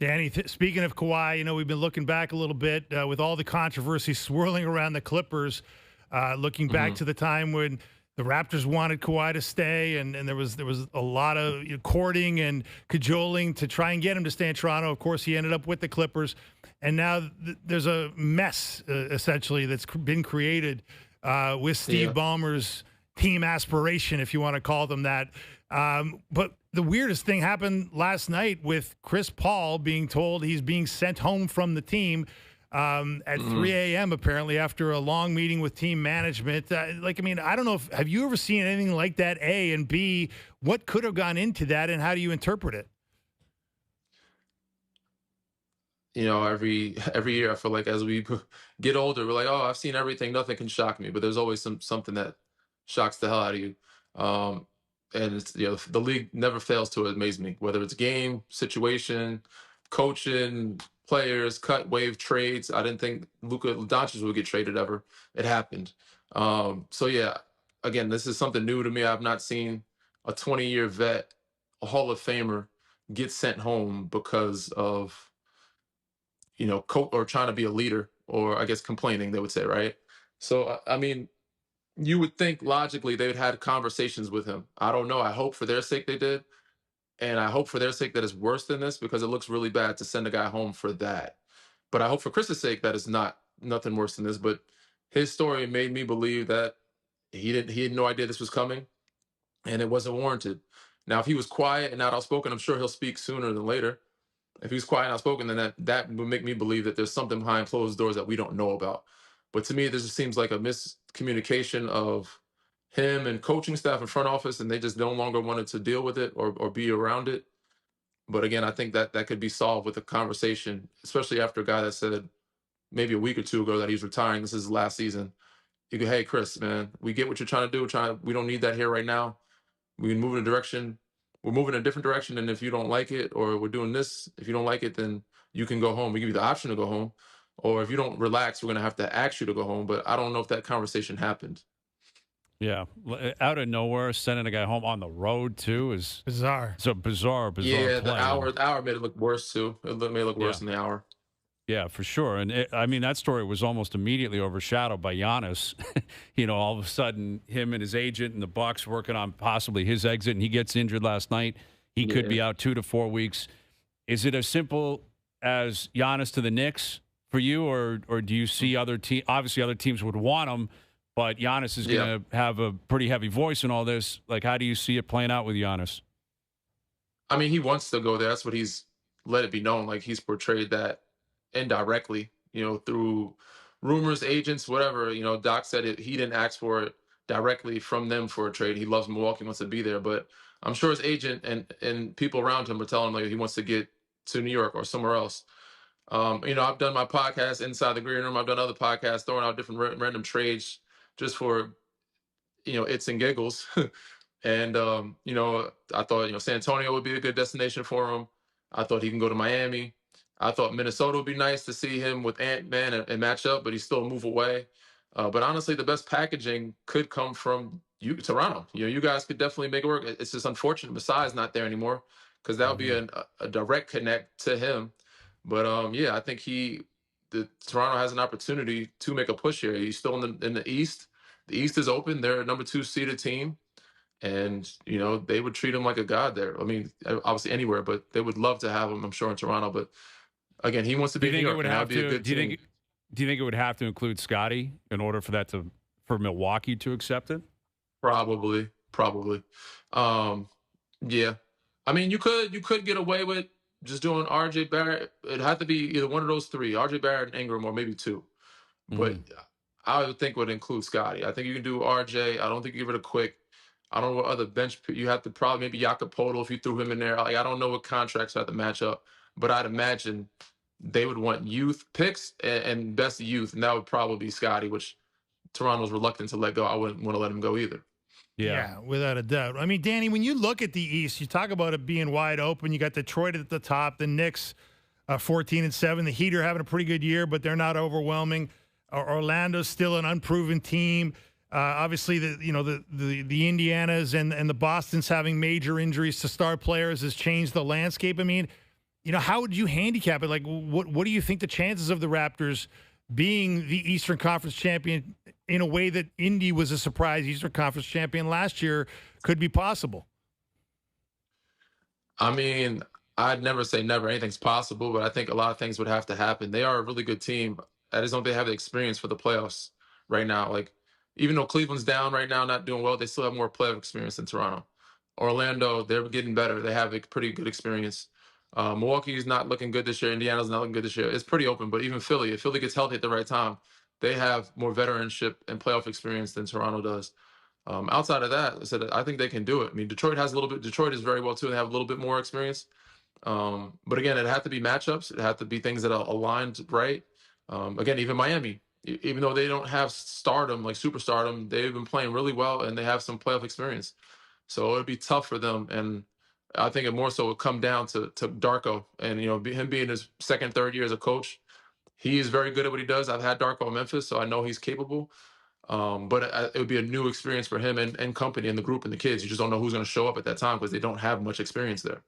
Danny, speaking of Kawhi, we've been looking back a little bit with all the controversy swirling around the Clippers, looking back to the time when the Raptors wanted Kawhi to stay, and there was a lot of courting and cajoling to try and get him to stay in Toronto. Of course, he ended up with the Clippers, and now there's a mess, essentially, that's been created with Steve Ballmer's team aspiration, if you want to call them that. But the weirdest thing happened last night with Chris Paul being told he's being sent home from the team at 3 a.m. apparently after a long meeting with team management. I don't know have you ever seen anything like that, A, and B, what could have gone into that, and how do you interpret it? Every year I feel like as we get older, we're like, oh, I've seen everything. Nothing can shock me. But there's always something that shocks the hell out of you. And it's, the league never fails to amaze me, whether it's game, situation, coaching, players, cut, wave, trades. I didn't think Luka Doncic would get traded ever. It happened. So yeah, again, this is something new to me. I've not seen a 20-year vet, a Hall of Famer, get sent home because of, or trying to be a leader, or I guess complaining, they would say, right? So, I mean, you would think logically they would have had conversations with him. I don't know. I hope for their sake they did. And I hope for their sake that it's worse than this, because it looks really bad to send a guy home for that. But I hope for Chris's sake that it's nothing worse than this. But his story made me believe that he had no idea this was coming, and it wasn't warranted. Now, if he was quiet and not outspoken, I'm sure he'll speak sooner than later. If he's quiet and outspoken, then that would make me believe that there's something behind closed doors that we don't know about. But to me, this just seems like a miscommunication of him and coaching staff and front office, and they just no longer wanted to deal with it or be around it. But again, I think that could be solved with a conversation, especially after a guy that said maybe a week or two ago that he's retiring. This is his last season. You go, hey, Chris, man, we get what you're trying to do. We don't need that here right now. We can move in a direction. We're moving in a different direction, and if you don't like it, or we're doing this, if you don't like it, then you can go home. We give you the option to go home. Or if you don't relax, we're going to have to ask you to go home. But I don't know if that conversation happened. Yeah. Out of nowhere, sending a guy home on the road, too, is bizarre. It's a bizarre yeah, play. The hour made it look worse, too. It made it look worse than the hour. Yeah, for sure. And that story was almost immediately overshadowed by Giannis. All of a sudden, him and his agent and the Bucks working on possibly his exit, and he gets injured last night. He could be out 2 to 4 weeks. Is it as simple as Giannis to the Knicks for you, or do you see other teams? Obviously, other teams would want him, but Giannis is going to have a pretty heavy voice in all this. Like, how do you see it playing out with Giannis? I mean, he wants to go there. That's what he's let it be known. Like, he's portrayed that indirectly, through rumors, agents, whatever. Doc said he didn't ask for it directly from them for a trade. He loves Milwaukee, wants to be there, but I'm sure his agent and people around him are telling him like he wants to get to New York or somewhere else. I've done my podcast Inside the Green Room. I've done other podcasts throwing out different random trades just for, its and giggles. And, I thought, San Antonio would be a good destination for him. I thought he can go to Miami. I thought Minnesota would be nice to see him with Ant-Man and match up, but he's still a move away. But honestly, the best packaging could come from Toronto. You guys could definitely make it work. It's just unfortunate Masai's not there anymore because that would be a direct connect to him. But I think Toronto has an opportunity to make a push here. He's still in the East. The East is open. They're a number 2 seeded team. And, they would treat him like a god there. I mean, obviously anywhere, but they would love to have him, I'm sure, in Toronto. But again, he wants to be in New York. And that would be a good team. Do you think it would have to include Scotty in order for for Milwaukee to accept it? Probably. Yeah. I mean, you could get away with just doing RJ Barrett. It'd have to be either one of those 3, RJ Barrett and Ingram, or maybe 2. But I would think would include Scotty. I think you can do RJ. I don't think you give it a quick. I don't know what other bench you have to probably maybe Jakob Poeltl if you threw him in there. Like, I don't know what contracts have to match up, but I'd imagine they would want youth picks and best youth, and that would probably be Scotty, which Toronto's reluctant to let go. I wouldn't want to let him go either. Yeah, without a doubt. I mean, Danny, when you look at the East, you talk about it being wide open. You got Detroit at the top, the Knicks 14-7. The Heat are having a pretty good year, but they're not overwhelming. Orlando's still an unproven team. Obviously, the Indianas and the Bostons having major injuries to star players has changed the landscape. I mean, how would you handicap it? Like, what do you think the chances of the Raptors being the Eastern Conference champion in a way that Indy was a surprise Eastern Conference champion last year could be possible? I mean, I'd never say never. Anything's possible, but I think a lot of things would have to happen. They are a really good team. I just don't think they have the experience for the playoffs right now. Like, even though Cleveland's down right now, not doing well, they still have more playoff experience than Toronto. Orlando, they're getting better. They have a pretty good experience. Milwaukee's not looking good this year. Indiana's not looking good this year. It's pretty open, but even Philly, if Philly gets healthy at the right time, they have more veteranship and playoff experience than Toronto does. Outside of that, I think they can do it. I mean, Detroit is very well too. They have a little bit more experience. But again, it had to be matchups. It had to be things that are aligned right. Again, even Miami, even though they don't have stardom, like superstardom, they've been playing really well and they have some playoff experience. So it would be tough for them. And I think it more so would come down to Darko and, him being his second, third year as a coach. He is very good at what he does. I've had Darko in Memphis, so I know he's capable. But it would be a new experience for him and company and the group and the kids. You just don't know who's going to show up at that time because they don't have much experience there.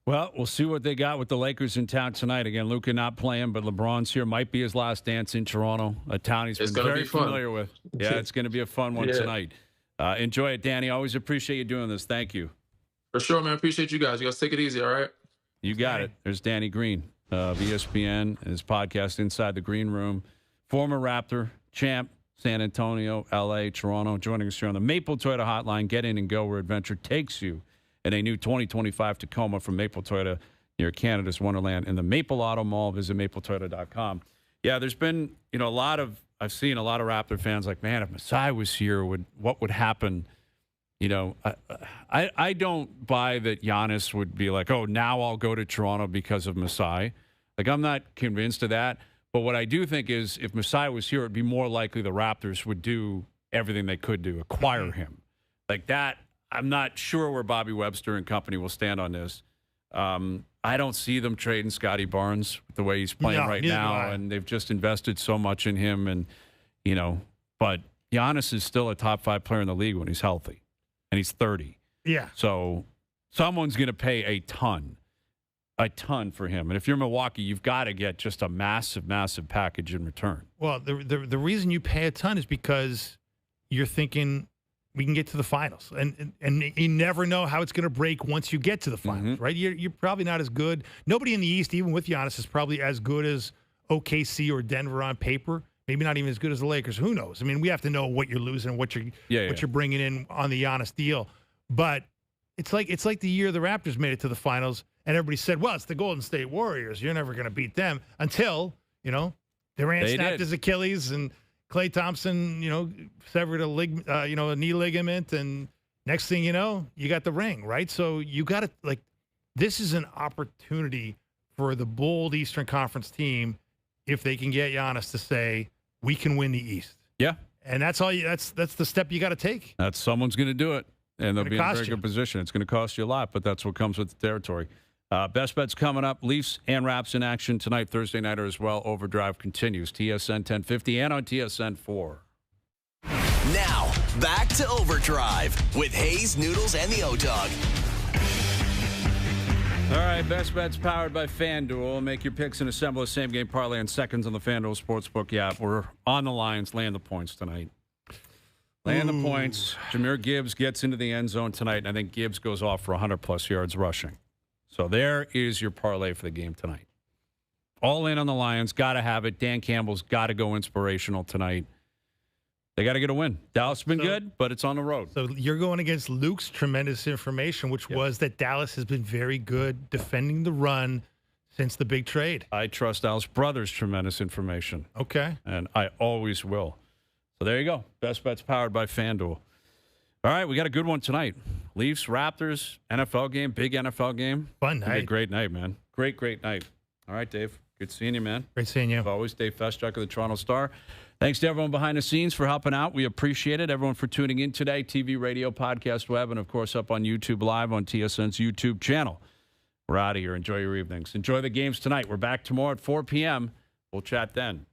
Well, we'll see what they got with the Lakers in town tonight. Again, Luka not playing, but LeBron's here. Might be his last dance in Toronto, a town he's been very familiar with. Yeah, it's going to be a fun one tonight. Enjoy it, Danny. Always appreciate you doing this. Thank you. For sure, man. Appreciate you guys. You guys take it easy, all right? You got it. There's Danny Green of ESPN and his podcast, Inside the Green Room. Former Raptor, champ, San Antonio, L.A., Toronto, joining us here on the Maple Toyota Hotline. Get in and go where adventure takes you. In a new 2025 Tacoma from Maple Toyota near Canada's Wonderland in the Maple Auto Mall. Visit mapletoyota.com. Yeah, there's been, I've seen a lot of Raptor fans like, man, if Masai was here, what would happen? I don't buy that Giannis would be like, oh, now I'll go to Toronto because of Masai. Like, I'm not convinced of that. But what I do think is if Masai was here, it'd be more likely the Raptors would do everything they could to acquire him. Like that. I'm not sure where Bobby Webster and company will stand on this. I don't see them trading Scotty Barnes the way he's playing right now, and they've just invested so much in him. And but Giannis is still a top 5 player in the league when he's healthy, and he's 30. Yeah. So someone's going to pay a ton for him. And if you're Milwaukee, you've got to get just a massive, massive package in return. Well, the reason you pay a ton is because you're thinking we can get to the finals, and you never know how it's going to break once you get to the finals, right? You're probably not as good. Nobody in the East, even with Giannis, is probably as good as OKC or Denver on paper. Maybe not even as good as the Lakers. Who knows? I mean, we have to know what you're losing and what you're bringing in on the Giannis deal. But it's like the year the Raptors made it to the finals, and everybody said, "Well, it's the Golden State Warriors. You're never going to beat them." Until Durant snapped his Achilles and Klay Thompson, severed a knee ligament, and next thing you know, you got the ring, right? So you got to this is an opportunity for the bold Eastern Conference team if they can get Giannis to say we can win the East. Yeah, and that's all. That's the step you got to take. Someone's going to do it. and they'll be in a very good position. It's going to cost you a lot, but that's what comes with the territory. Best bets coming up. Leafs and Raps in action tonight, Thursday nighter as well. Overdrive continues. TSN 1050 and on TSN 4. Now, back to Overdrive with Hayes, Noodles, and the O-Dog. All right, best bets powered by FanDuel. Make your picks and assemble a same-game parlay in seconds on the FanDuel Sportsbook app. We're on the Lions, laying the points tonight. Laying the points. Jahmyr Gibbs gets into the end zone tonight, and I think Gibbs goes off for 100-plus yards rushing. So there is your parlay for the game tonight. All in on the Lions. Got to have it. Dan Campbell's got to go inspirational tonight. They got to get a win. Dallas has been good, but it's on the road. So you're going against Luke's tremendous information, which was that Dallas has been very good defending the run since the big trade. I trust Al's brother's tremendous information. Okay. And I always will. So there you go. Best bets powered by FanDuel. All right, we got a good one tonight. Leafs, Raptors, NFL game, big NFL game. Fun night. A great night, man. Great night. All right, Dave. Good seeing you, man. Great seeing you. As always, Dave Feschuk of the Toronto Star. Thanks to everyone behind the scenes for helping out. We appreciate it. Everyone for tuning in today. TV, radio, podcast, web, and, of course, up on YouTube Live on TSN's YouTube channel. We're out of here. Enjoy your evenings. Enjoy the games tonight. We're back tomorrow at 4 p.m. We'll chat then.